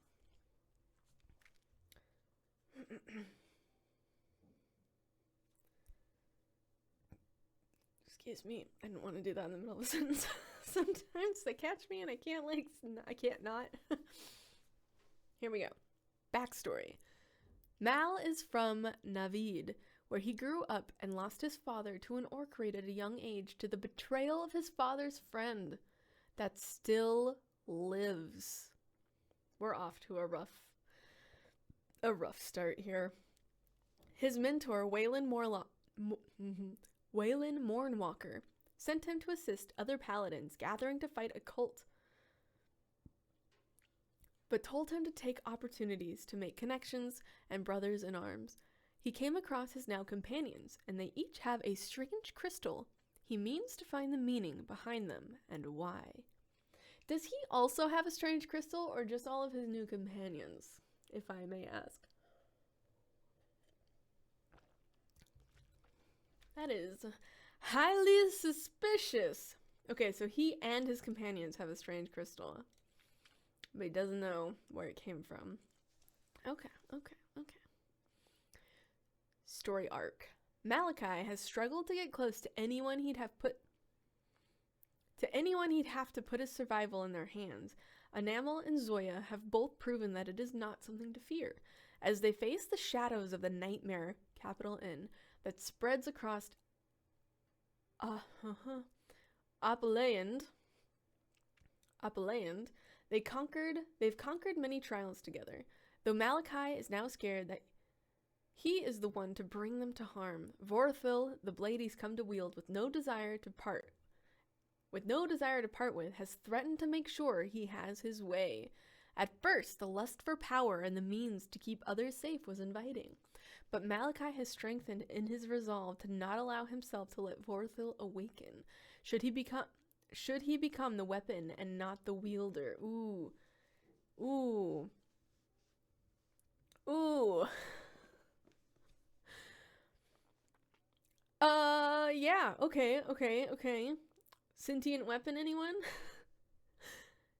Excuse me, I didn't want to do that in the middle of a sentence. Sometimes they catch me and I can't not. Here we go. Backstory. Mal is from Navid, where he grew up and lost his father to an orc raid at a young age to the betrayal of his father's friend that still lives. We're off to a rough start here. His mentor, Waylon Mornwalker, sent him to assist other paladins gathering to fight a cult, but told him to take opportunities to make connections and brothers in arms. He came across his now companions, and they each have a strange crystal. He means to find the meaning behind them and why. Does he also have a strange crystal, or just all of his new companions, if I may ask? That is highly suspicious. Okay, so he and his companions have a strange crystal, but he doesn't know where it came from. Okay. Story arc. Malakai has struggled to get close to anyone he'd have to put his survival in their hands. Enamel and Zoya have both proven that it is not something to fear, as they face the shadows of the nightmare, capital N, that spreads across Apaland. They've conquered many trials together, though Malakai is now scared that he is the one to bring them to harm. Vorthil, the blade he's come to wield with no desire to part with, has threatened to make sure he has his way. At first, the lust for power and the means to keep others safe was inviting, but Malakai has strengthened in his resolve to not allow himself to let Vorthil awaken. Should he become the weapon and not the wielder? Ooh. Yeah, okay. Sentient weapon, anyone?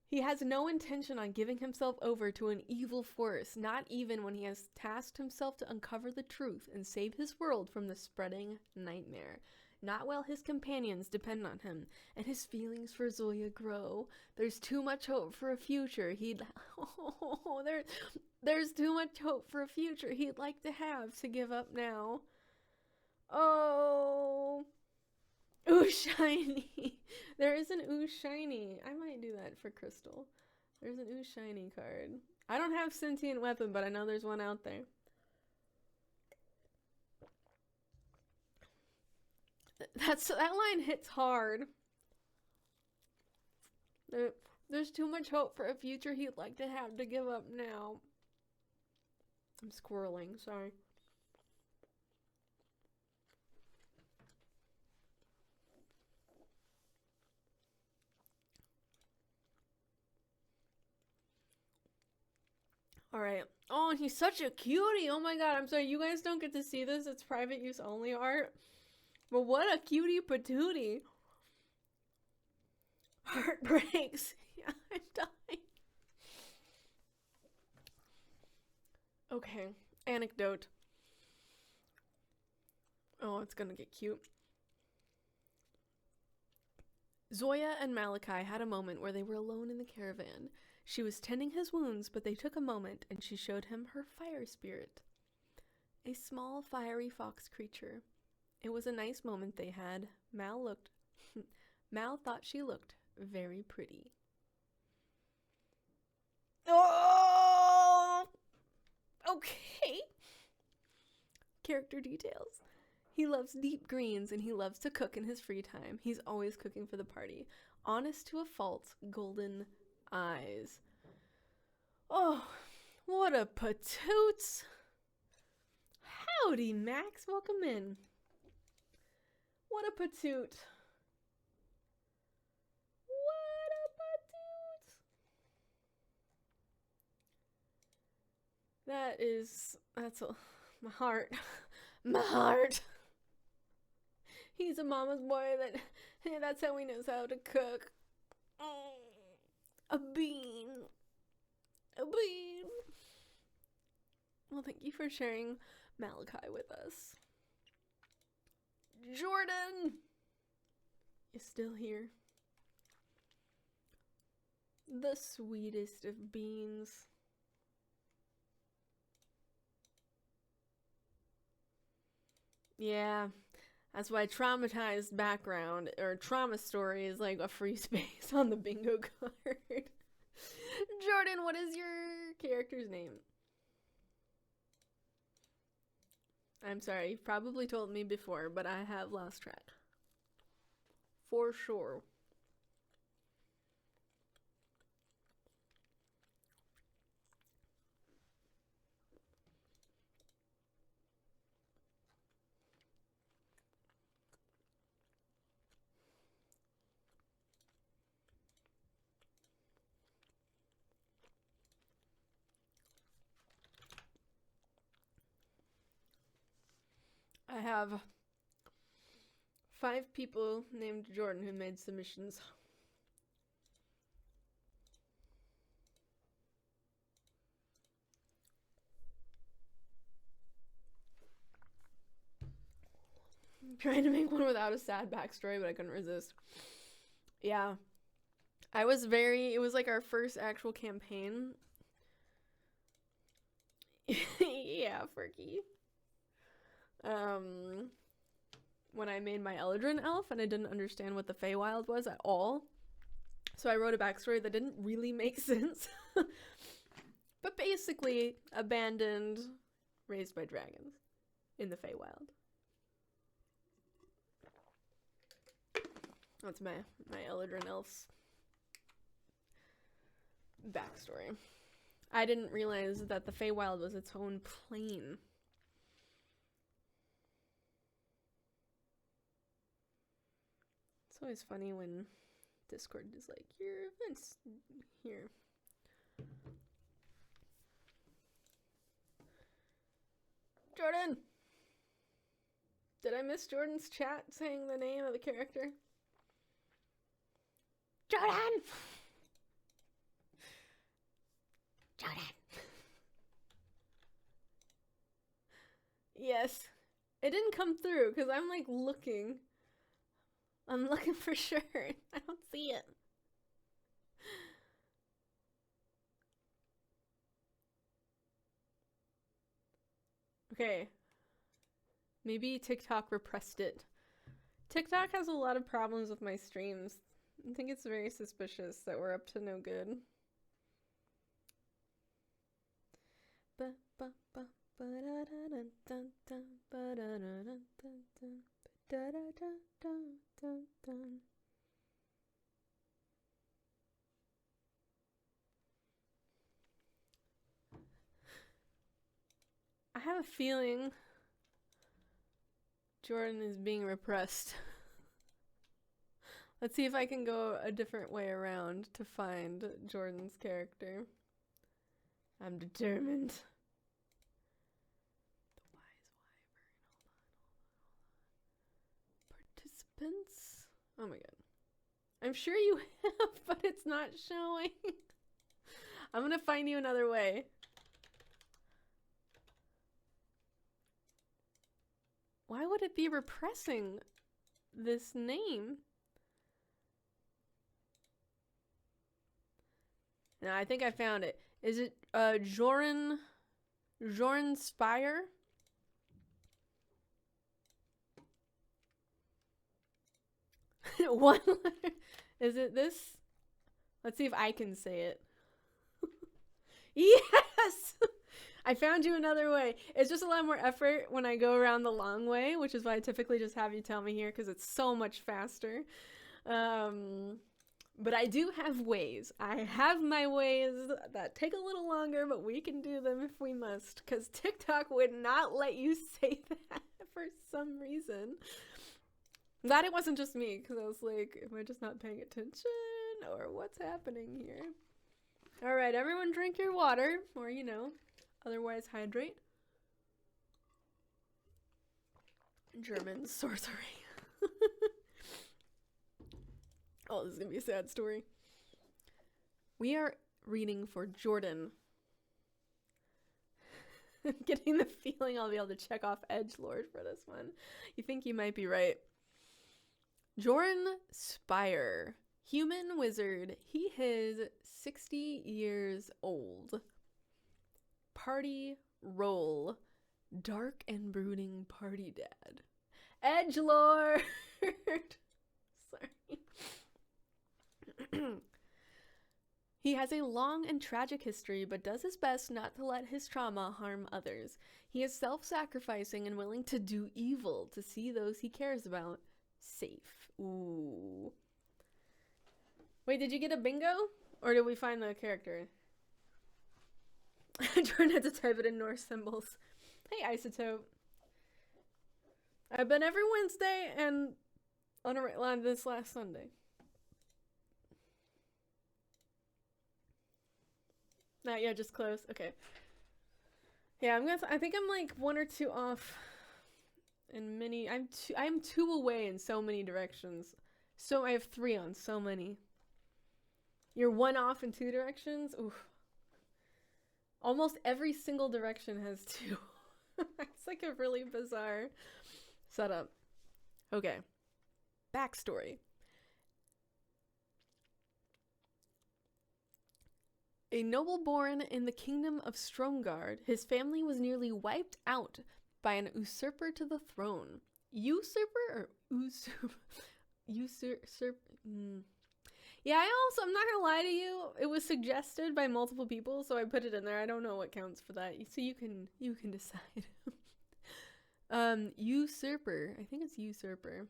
He has no intention on giving himself over to an evil force, not even when he has tasked himself to uncover the truth and save his world from the spreading nightmare. Not while his companions depend on him, and his feelings for Zoya grow. There's too much hope for a future there's too much hope for a future he'd like to have to give up now. Oh. Ooh, shiny. There is an ooh shiny. I might do that for Crystal. There's an ooh shiny card. I don't have sentient weapon, but I know there's one out there. That line hits hard. There's too much hope for a future he'd like to have to give up now. I'm squirreling, sorry. Alright. Oh, and he's such a cutie. Oh my god, I'm sorry. You guys don't get to see this. It's private use only art. But what a cutie patootie. Heart breaks. Yeah, I'm dying. Okay. Anecdote. Oh, it's gonna get cute. Zoya and Malakai had a moment where they were alone in the caravan. She was tending his wounds, but they took a moment and she showed him her fire spirit. A small, fiery fox creature. It was a nice moment they had. Mal thought she looked very pretty. Oh! Okay. Character details. He loves deep greens and he loves to cook in his free time. He's always cooking for the party. Honest to a fault, golden eyes. Oh, what a patoot! Howdy, Max. Welcome in. What a patoot. What a patoot. My heart. My heart. He's a mama's boy that's how he knows how to cook. A bean. A bean. Well, thank you for sharing Malakai with us. Jordan is still here. The sweetest of beans. Yeah, that's why traumatized background or trauma story is like a free space on the bingo card. Jordan, what is your character's name? I'm sorry, you've probably told me before, but I have lost track. For sure. I have 5 people named Jordan who made submissions. I'm trying to make one without a sad backstory, but I couldn't resist. Yeah. It was like our first actual campaign. Yeah, Fergie. When I made my Eldrin elf and I didn't understand what the Feywild was at all. So I wrote a backstory that didn't really make sense. But basically, abandoned, raised by dragons in the Feywild. That's my Eldrin elf's backstory. I didn't realize that the Feywild was its own plane. It's always funny when Discord is like, your event's here. Jordan! Did I miss Jordan's chat saying the name of the character? Jordan! Jordan! Yes. It didn't come through because I'm like looking. I'm looking for sure. I don't see it. Okay. Maybe TikTok repressed it. TikTok has a lot of problems with my streams. I think it's very suspicious that we're up to no good. I have a feeling Jordan is being repressed. Let's see if I can go a different way around to find Jordan's character. I'm determined. The wise wyvern. Participants? Oh my god. I'm sure you have, but it's not showing. I'm gonna find you another way. Why would it be repressing this name? No, I think I found it. Is it Jouran Spyre? One letter. Is it this? Let's see if I can say it. Yes! I found you another way. It's just a lot more effort when I go around the long way, which is why I typically just have you tell me here because it's so much faster. But I do have ways. I have my ways that take a little longer, but we can do them if we must, because TikTok would not let you say that for some reason. I'm glad it wasn't just me, because I was like, am I just not paying attention, or what's happening here? All right, everyone drink your water, or, you know, otherwise hydrate. German sorcery. Oh, this is going to be a sad story. We are reading for Jouran. I'm getting the feeling I'll be able to check off Edgelord for this one. You think you might be right. Jouran Spyre. Human wizard. He is 60 years old. Party role. Dark and brooding party dad. Edgelord! Sorry. He has a long and tragic history, but does his best not to let his trauma harm others. He is self-sacrificing and willing to do evil to see those he cares about safe. Ooh. Wait, did you get a bingo? Or did we find the character? I'm trying not to type it in Norse symbols. Hey, Isotope. I've been every Wednesday and on this last Sunday. Not yet, just close. Okay. Yeah, I think I'm like 1 or 2 off in many. I'm 2 away in so many directions. So I have 3 on so many. You're 1 off in 2 directions? Oof. Almost every single direction has 2. It's like a really bizarre setup. Okay. Backstory. A noble born in the kingdom of Stromgard, his family was nearly wiped out by an usurper to the throne. Usurper or usurper? Yeah, I'm not gonna lie to you. It was suggested by multiple people, so I put it in there. I don't know what counts for that. So you can decide. Usurper. I think it's usurper.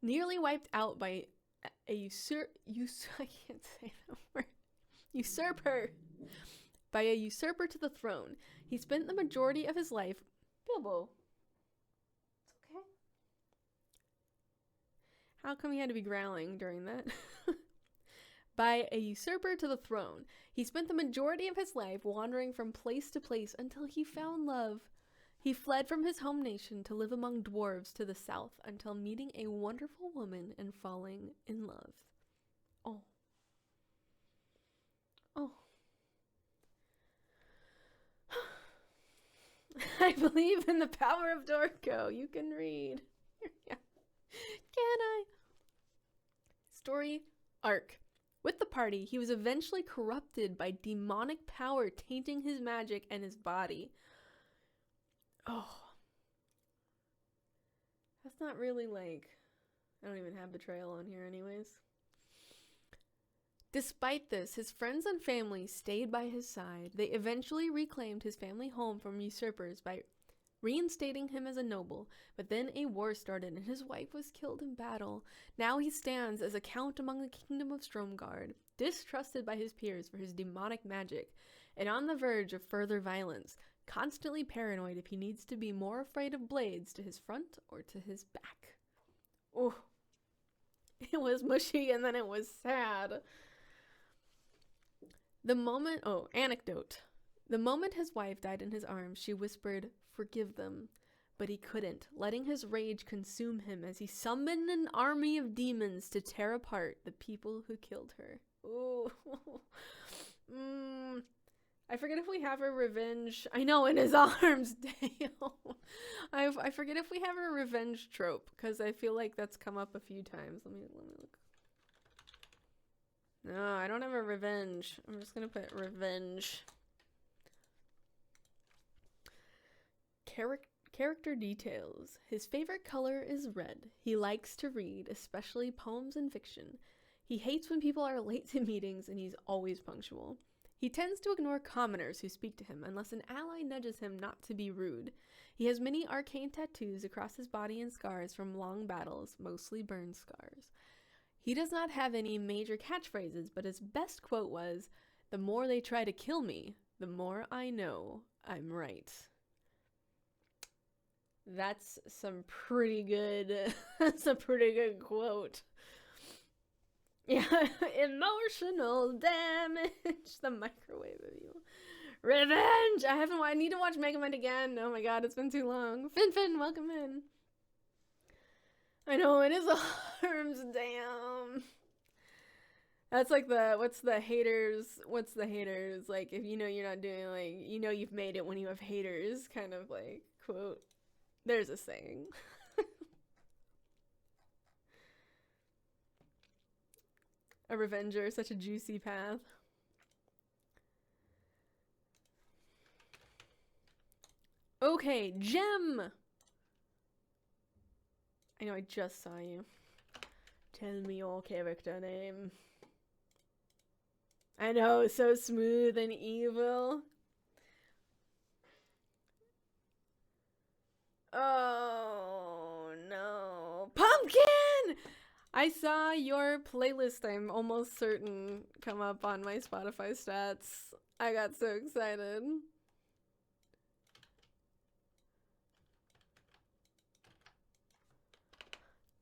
Nearly wiped out by a I can't say that word. Usurper. By a usurper to the throne. He spent the majority of his life... Bilbo. It's okay. How come he had to be growling during that? By a usurper to the throne. He spent the majority of his life wandering from place to place until he found love. He fled from his home nation to live among dwarves to the south until meeting a wonderful woman and falling in love. Oh. Oh. I believe in the power of Dorko. You can read. Can I? Story arc. With the party, he was eventually corrupted by demonic power tainting his magic and his body. Oh. That's not really like... I don't even have betrayal on here anyways. Despite this, his friends and family stayed by his side. They eventually reclaimed his family home from usurpers by reinstating him as a noble, but then a war started and his wife was killed in battle. Now he stands as a count among the kingdom of Stromgard, distrusted by his peers for his demonic magic, and on the verge of further violence, constantly paranoid if he needs to be more afraid of blades to his front or to his back. Oh, it was mushy and then it was sad. Anecdote. The moment his wife died in his arms, she whispered, "Forgive them." But he couldn't, letting his rage consume him as he summoned an army of demons to tear apart the people who killed her. Ooh. I forget if we have a revenge. I know, in his arms. Damn. I forget if we have a revenge trope, because I feel like that's come up a few times. Let me look. No, I don't have a revenge. I'm just gonna put revenge. Character details. His favorite color is red. He likes to read, especially poems and fiction. He hates when people are late to meetings, and he's always punctual. He tends to ignore commoners who speak to him unless an ally nudges him not to be rude. He has many arcane tattoos across his body and scars from long battles, mostly burn scars. He does not have any major catchphrases, but his best quote was, "The more they try to kill me, the more I know I'm right." That's some pretty good, that's a pretty good quote. Yeah, emotional damage, the microwave of you. Revenge! I need to watch Megamind again. Oh my god, it's been too long. Fin, welcome in. I know, it is arms, damn. That's like what's the haters, like, if you know you're not doing, like, you know you've made it when you have haters, kind of like, quote. There's a saying. A revenger, such a juicy path. Okay, Gem! I know, I just saw you. Tell me your character name. I know, so smooth and evil. Oh, no. Pumpkin! I saw your playlist, I'm almost certain, come up on my Spotify stats. I got so excited.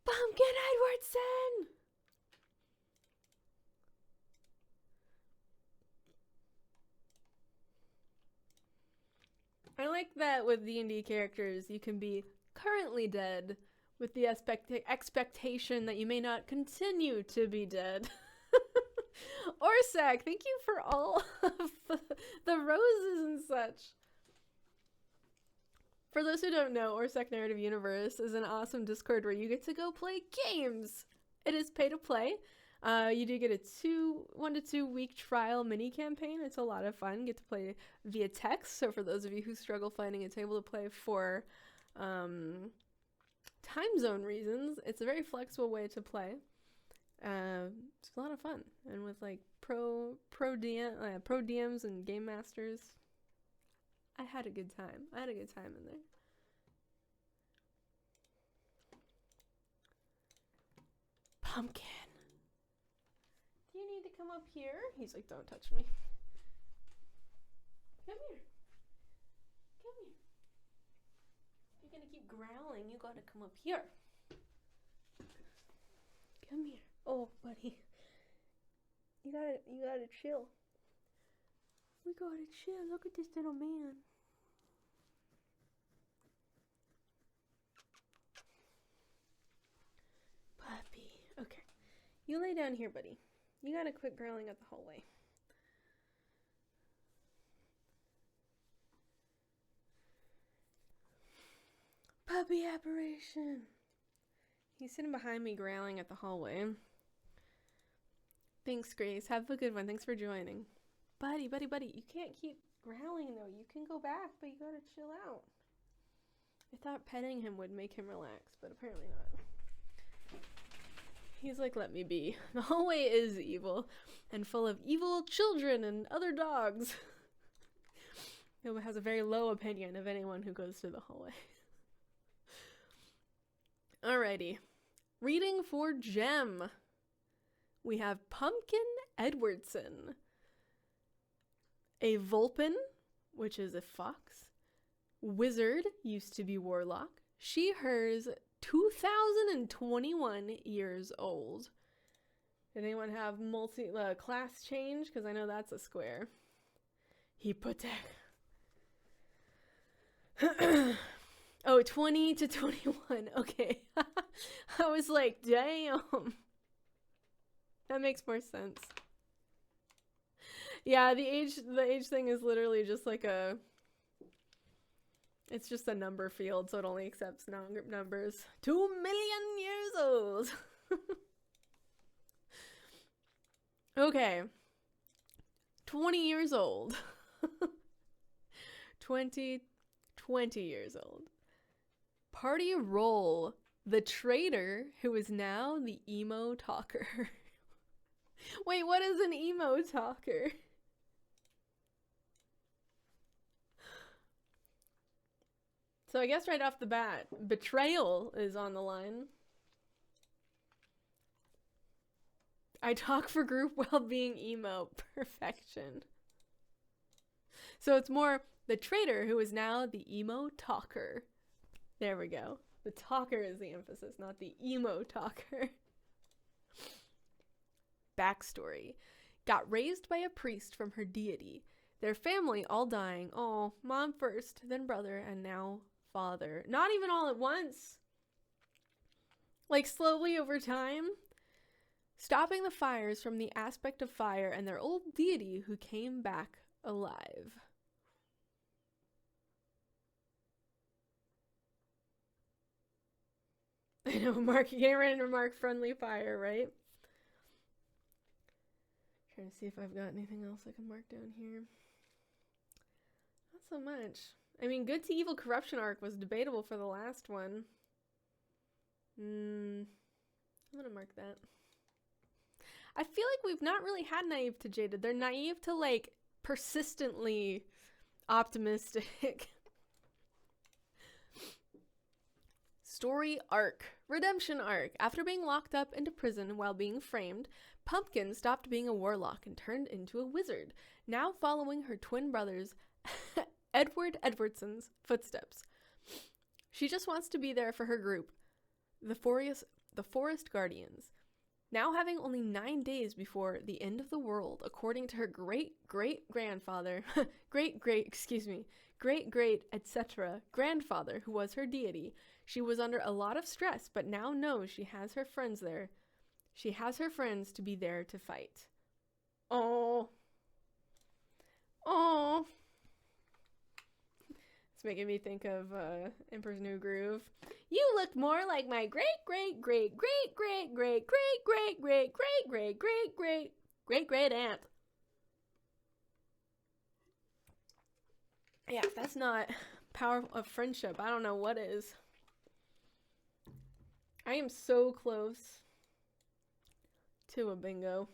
Pumpkin Eduardson! I like that with D&D characters, you can be currently dead with the expectation that you may not continue to be dead. Orsak, thank you for all of the roses and such. For those who don't know, Orsak Narrative Universe is an awesome Discord where you get to go play games. It is pay to play. You do get a 1 to 2 week trial mini campaign. It's a lot of fun. You get to play via text. So for those of you who struggle finding a table to play for time zone reasons, it's a very flexible way to play. It's a lot of fun, and with like pro DMs and game masters, I had a good time. I had a good time in there. Pumpkin. Do you need to come up here? He's like, don't touch me. Come here. Come here. If you're gonna keep growling, you gotta come up here. Come here. Oh, buddy. You gotta chill. We gotta chill. Look at this little man. Puppy. Okay. You lay down here, buddy. You gotta quit growling at the hallway. Puppy apparition. He's sitting behind me growling at the hallway. Thanks, Grace. Have a good one. Thanks for joining. Buddy. You can't keep growling, though. You can go back, but you gotta chill out. I thought petting him would make him relax, but apparently not. He's like, let me be. The hallway is evil and full of evil children and other dogs. He has a very low opinion of anyone who goes to the hallway. Alrighty. Reading for Gem. We have Pumpkin Eduardson. A Vulpin, which is a fox. Wizard, used to be warlock. She, hers, 2021 years old. Did anyone have class change? Because I know that's a square. Hypothek. Oh, 20 to 21. Okay. I was like, damn. That makes more sense. Yeah, the age thing is literally just like it's just a number field, so it only accepts numbers. 2 million years old. Okay. 20 years old. 20 years old. Party roll. The traitor who is now the emo talker. Wait, what is an emo talker? So I guess right off the bat, betrayal is on the line. I talk for group while being emo. Perfection. So it's more the traitor who is now the emo talker. There we go. The talker is the emphasis, not the emo talker. Backstory. Got raised by a priest from her deity. Their family all dying. Oh, mom first, then brother, and now father. Not even all at once. Like slowly over time. Stopping the fires from the aspect of fire and their old deity who came back alive. I know, Mark, you getting ready to mark friendly fire, right? Trying to see if I've got anything else I can mark down here. Not so much. I mean, good to evil corruption arc was debatable for the last one. I'm gonna mark that. I feel like we've not really had naive to jaded. They're naive to, like, persistently optimistic. Story arc. Redemption arc. After being locked up into prison while being framed, Pumpkin stopped being a warlock and turned into a wizard, now following her twin brothers Eduardson's footsteps. She just wants to be there for her group, the Forest Guardians. Now having only 9 days before the end of the world, according to her great-great-grandfather, great-great, etc. grandfather, who was her deity, she was under a lot of stress, but now knows she has her friends there. She has her friends to be there to fight. Oh. Oh. It's making me think of Emperor's New Groove. You look more like my great aunt. Yeah, if that's not power of friendship, I don't know what is. I am so close to a bingo.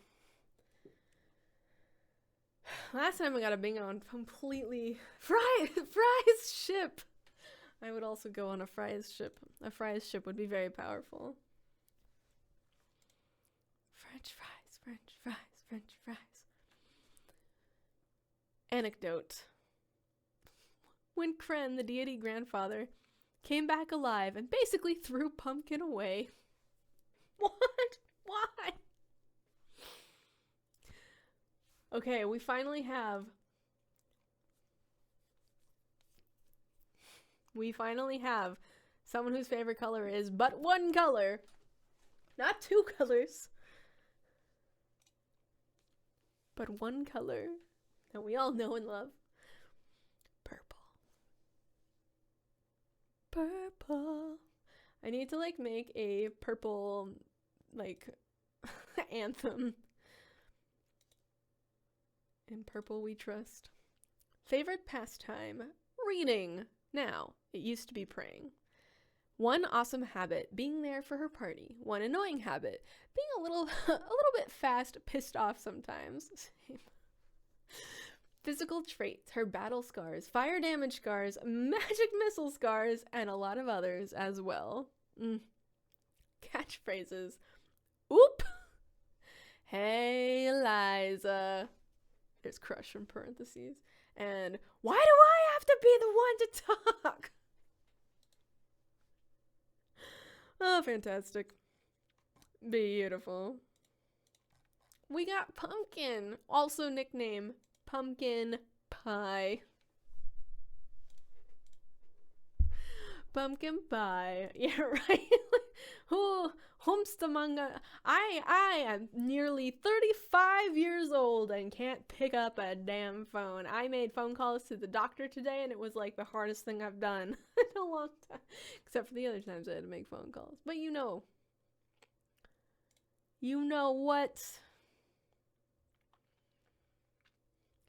Last time I got a bingo on completely Fry's ship. I would also go on a Fry's ship. A Fry's ship would be very powerful. French fries. Anecdote. When Kren, the deity grandfather, came back alive and basically threw Pumpkin away. What? Why? Okay, we finally have someone whose favorite color is but one color. Not two colors. But one color that we all know and love. Purple. I need to, like, make a purple, like, anthem. In purple we trust. Favorite pastime? Reading. Now, it used to be praying. One awesome habit, being there for her party. One annoying habit, being a little bit fast, pissed off sometimes. Same. Physical traits, her battle scars, fire damage scars, magic missile scars, and a lot of others as well. Catchphrases. Oop! Hey, Eliza. There's crush in parentheses. And why do I have to be the one to talk? Oh, fantastic. Beautiful. We got Pumpkin, also nickname Pumpkin Pie. Pumpkin Pie. Yeah, right? Oh, Homstamanga. I am nearly 35 years old and can't pick up a damn phone. I made phone calls to the doctor today and it was like the hardest thing I've done in a long time. Except for the other times I had to make phone calls. But you know. You know what?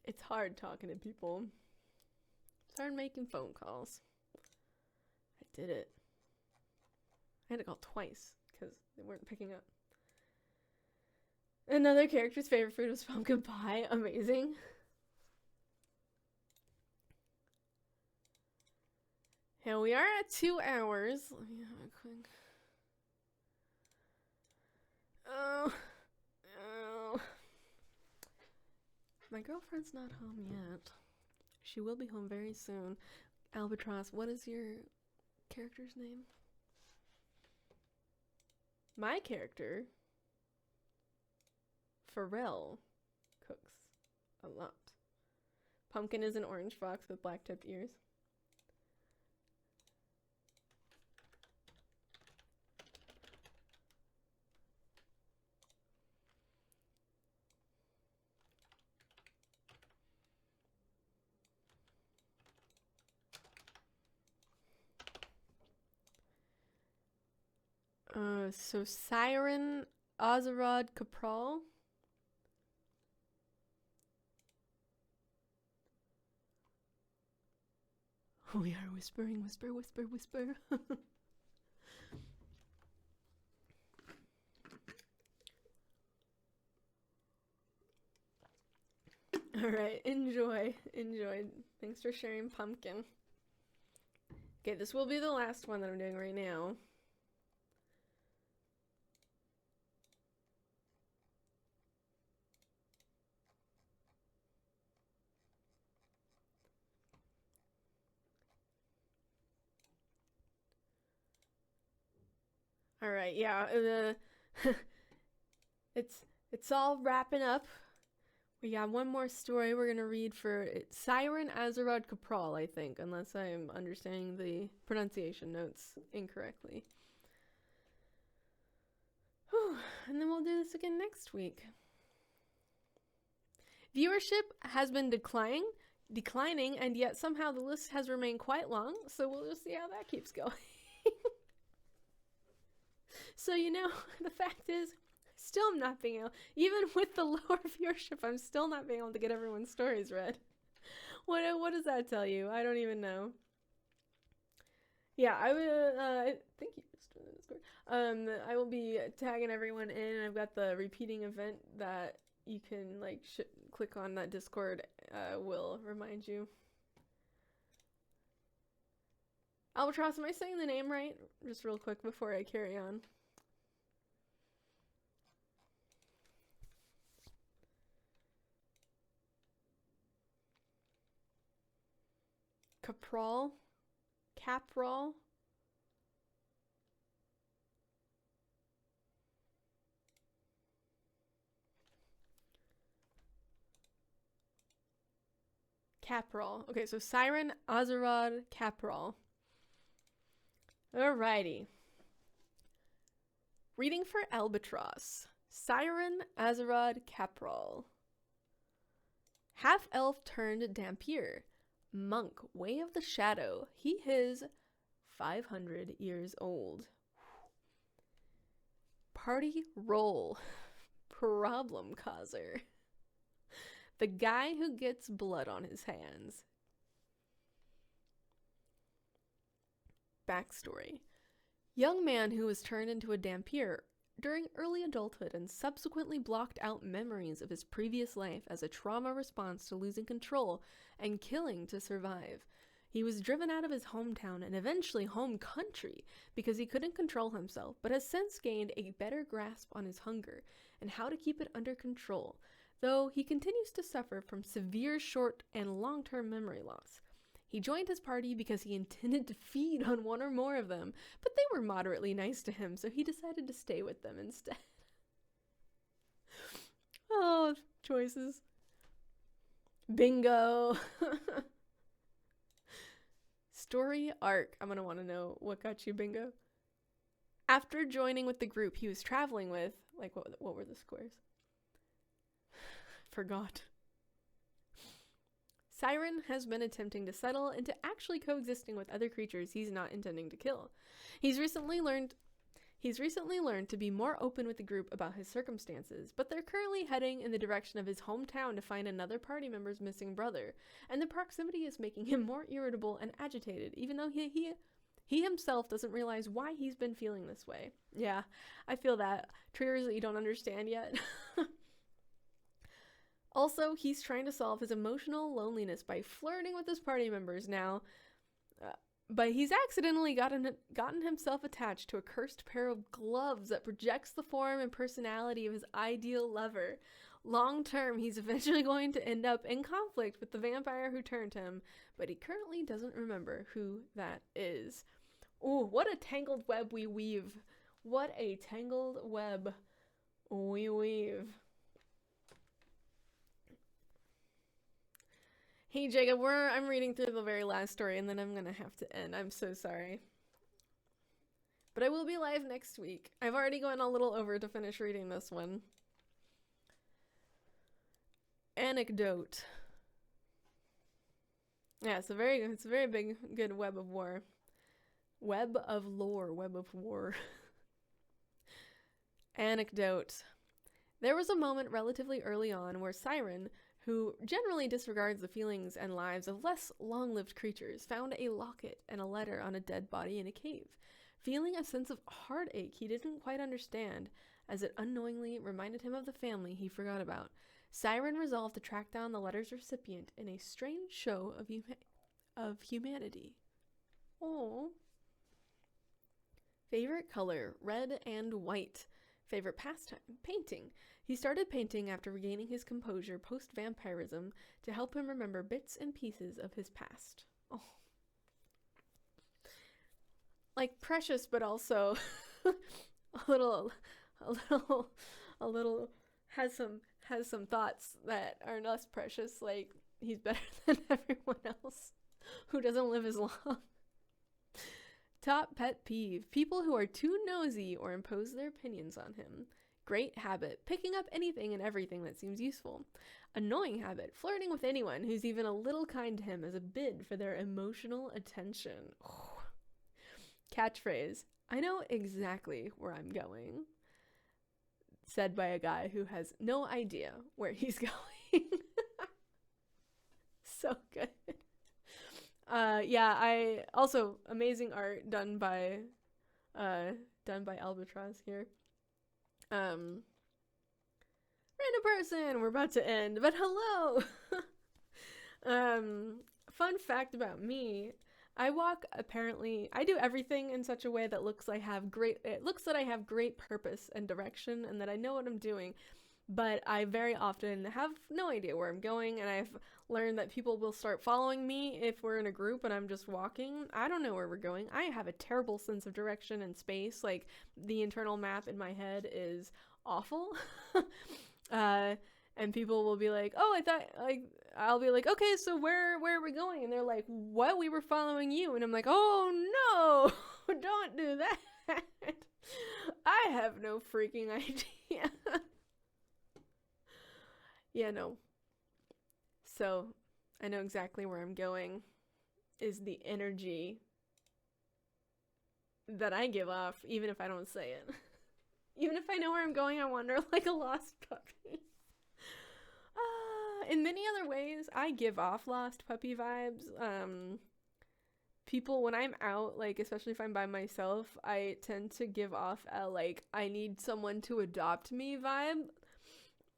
It's hard talking to people. It's hard making phone calls. I did it. I had to call twice because they weren't picking up. Another character's favorite food was pumpkin pie. Amazing. Here we are at 2 hours. Let me have a quick... Oh. My girlfriend's not home yet. She will be home very soon. Albatross, what is your character's name? My character, Pharrell, cooks a lot. Pumpkin is an orange fox with black tipped ears. So Cyran, Azerrad, Kapral. We are whispering, whisper, whisper, whisper. Alright, enjoy. Enjoy. Thanks for sharing, Pumpkin. Okay, this will be the last one that I'm doing right now. All right, yeah, it's all wrapping up. We got one more story we're gonna read for Cyran, Azerrad, Kapral, I think, unless I'm understanding the pronunciation notes incorrectly. Whew, and then we'll do this again next week. Viewership has been declining, and yet somehow the list has remained quite long, so we'll just see how that keeps going. So, you know, the fact is, still I'm not being able, even with the lower viewership, I'm still not being able to get everyone's stories read. What does that tell you? I don't even know. Yeah, I think you just doing the Discord. I will be tagging everyone in. I've got the repeating event that you can, like, click on that Discord, will remind you. Albatross, am I saying the name right? Just real quick before I carry on. Kapral? Kapral? Kapral. Okay, so Cyran, Azerrad, Kapral. Alrighty. Reading for Albatross. Cyran, Azerrad, Kapral. Half-elf turned Dampier. Monk, way of the shadow. He is 500 years old. Party role. Problem causer. The guy who gets blood on his hands. Backstory. Young man who was turned into a Dampier during early adulthood and subsequently blocked out memories of his previous life as a trauma response to losing control and killing to survive. He was driven out of his hometown and eventually home country because he couldn't control himself, but has since gained a better grasp on his hunger and how to keep it under control, though he continues to suffer from severe short and long-term memory loss. He joined his party because he intended to feed on one or more of them, but they were moderately nice to him, so he decided to stay with them instead. Oh, choices. Bingo. Story arc. I'm gonna want to know what got you bingo. After joining with the group he was traveling with, like what were the squares? Forgot. Cyran has been attempting to settle into actually coexisting with other creatures he's not intending to kill. He's recently learned to be more open with the group about his circumstances, but they're currently heading in the direction of his hometown to find another party member's missing brother, and the proximity is making him more irritable and agitated, even though he himself doesn't realize why he's been feeling this way. Yeah, I feel that. Triggers that you don't understand yet. Also, he's trying to solve his emotional loneliness by flirting with his party members now. But he's accidentally gotten himself attached to a cursed pair of gloves that projects the form and personality of his ideal lover. Long term, he's eventually going to end up in conflict with the vampire who turned him, but he currently doesn't remember who that is. Ooh, what a tangled web we weave. What a tangled web we weave. Hey Jacob, I'm reading through the very last story and then I'm gonna have to end. I'm so sorry. But I will be live next week. I've already gone a little over to finish reading this one. Anecdote. Yeah, it's a very big, good web of war. Web of lore, web of war. Anecdote. There was a moment relatively early on where Cyran, who generally disregards the feelings and lives of less long-lived creatures, found a locket and a letter on a dead body in a cave, feeling a sense of heartache he didn't quite understand, as it unknowingly reminded him of the family he forgot about. Cyran resolved to track down the letter's recipient in a strange show of humanity. Oh. Favorite color, red and white. Favorite pastime, painting. He started painting after regaining his composure post-vampirism to help him remember bits and pieces of his past. Oh. Like precious, but also a little has some thoughts that are less precious, like he's better than everyone else who doesn't live as long. Top pet peeve, people who are too nosy or impose their opinions on him. Great habit, picking up anything and everything that seems useful. Annoying habit, flirting with anyone who's even a little kind to him as a bid for their emotional attention. Oh. Catchphrase, I know exactly where I'm going. Said by a guy who has no idea where he's going. So good. Yeah, I also amazing art done by Albatross here. Random person, we're about to end, but hello. Fun fact about me, I do everything in such a way that looks that I have great purpose and direction and that I know what I'm doing, but I very often have no idea where I'm going, and I've learned that people will start following me if we're in a group and I'm just walking. I don't know where we're going. I have a terrible sense of direction and space. Like, the internal map in my head is awful. And people will be like, oh, I'll be like, okay, so where are we going? And they're like, what? We were following you. And I'm like, oh no, don't do that. I have no freaking idea. Yeah, no. So, I know exactly where I'm going is the energy that I give off, even if I don't say it. Even if I know where I'm going, I wander like a lost puppy. In many other ways, I give off lost puppy vibes. People, when I'm out, like, especially if I'm by myself, I tend to give off a, like, I need someone to adopt me vibe.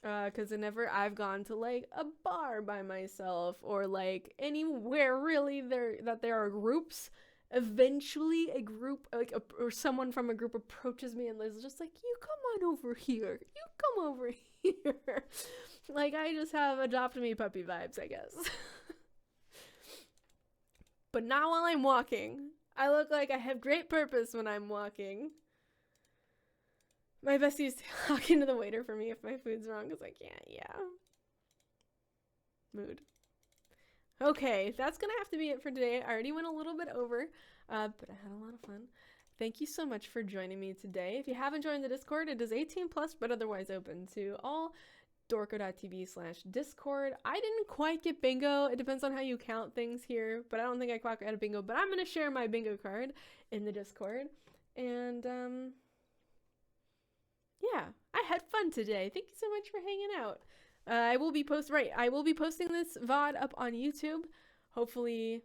Because whenever I've gone to, like, a bar by myself or, like, anywhere really that there are groups, eventually a group, like, or someone from a group approaches me and is just like, you come on over here. You come over here. Like, I just have adopt me puppy vibes, I guess. But not while I'm walking. I look like I have great purpose when I'm walking. My bestie's talking to the waiter for me if my food's wrong, because I can't, yeah. Mood. Okay, that's gonna have to be it for today. I already went a little bit over, but I had a lot of fun. Thank you so much for joining me today. If you haven't joined the Discord, it is 18+, but otherwise open to all. Dorko.tv/Discord. I didn't quite get bingo. It depends on how you count things here, but I don't think I quite got a bingo, but I'm gonna share my bingo card in the Discord. And, yeah, I had fun today. Thank you so much for hanging out. I will be posting this VOD up on YouTube, hopefully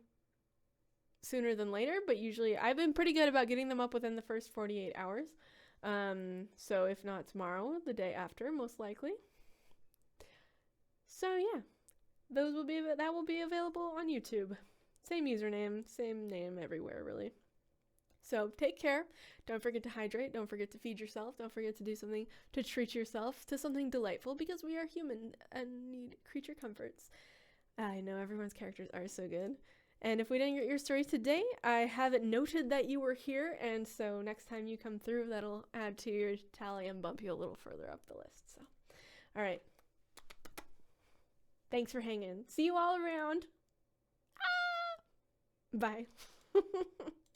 sooner than later, but usually I've been pretty good about getting them up within the first 48 hours. So if not tomorrow, the day after, most likely. So yeah, that will be available on YouTube. Same username, same name everywhere, really. So take care. Don't forget to hydrate. Don't forget to feed yourself. Don't forget to do something to treat yourself to something delightful, because we are human and need creature comforts. I know everyone's characters are so good. And if we didn't get your story today, I have it noted that you were here, and so next time you come through, that'll add to your tally and bump you a little further up the list. So, all right. Thanks for hanging. See you all around. Ah! Bye.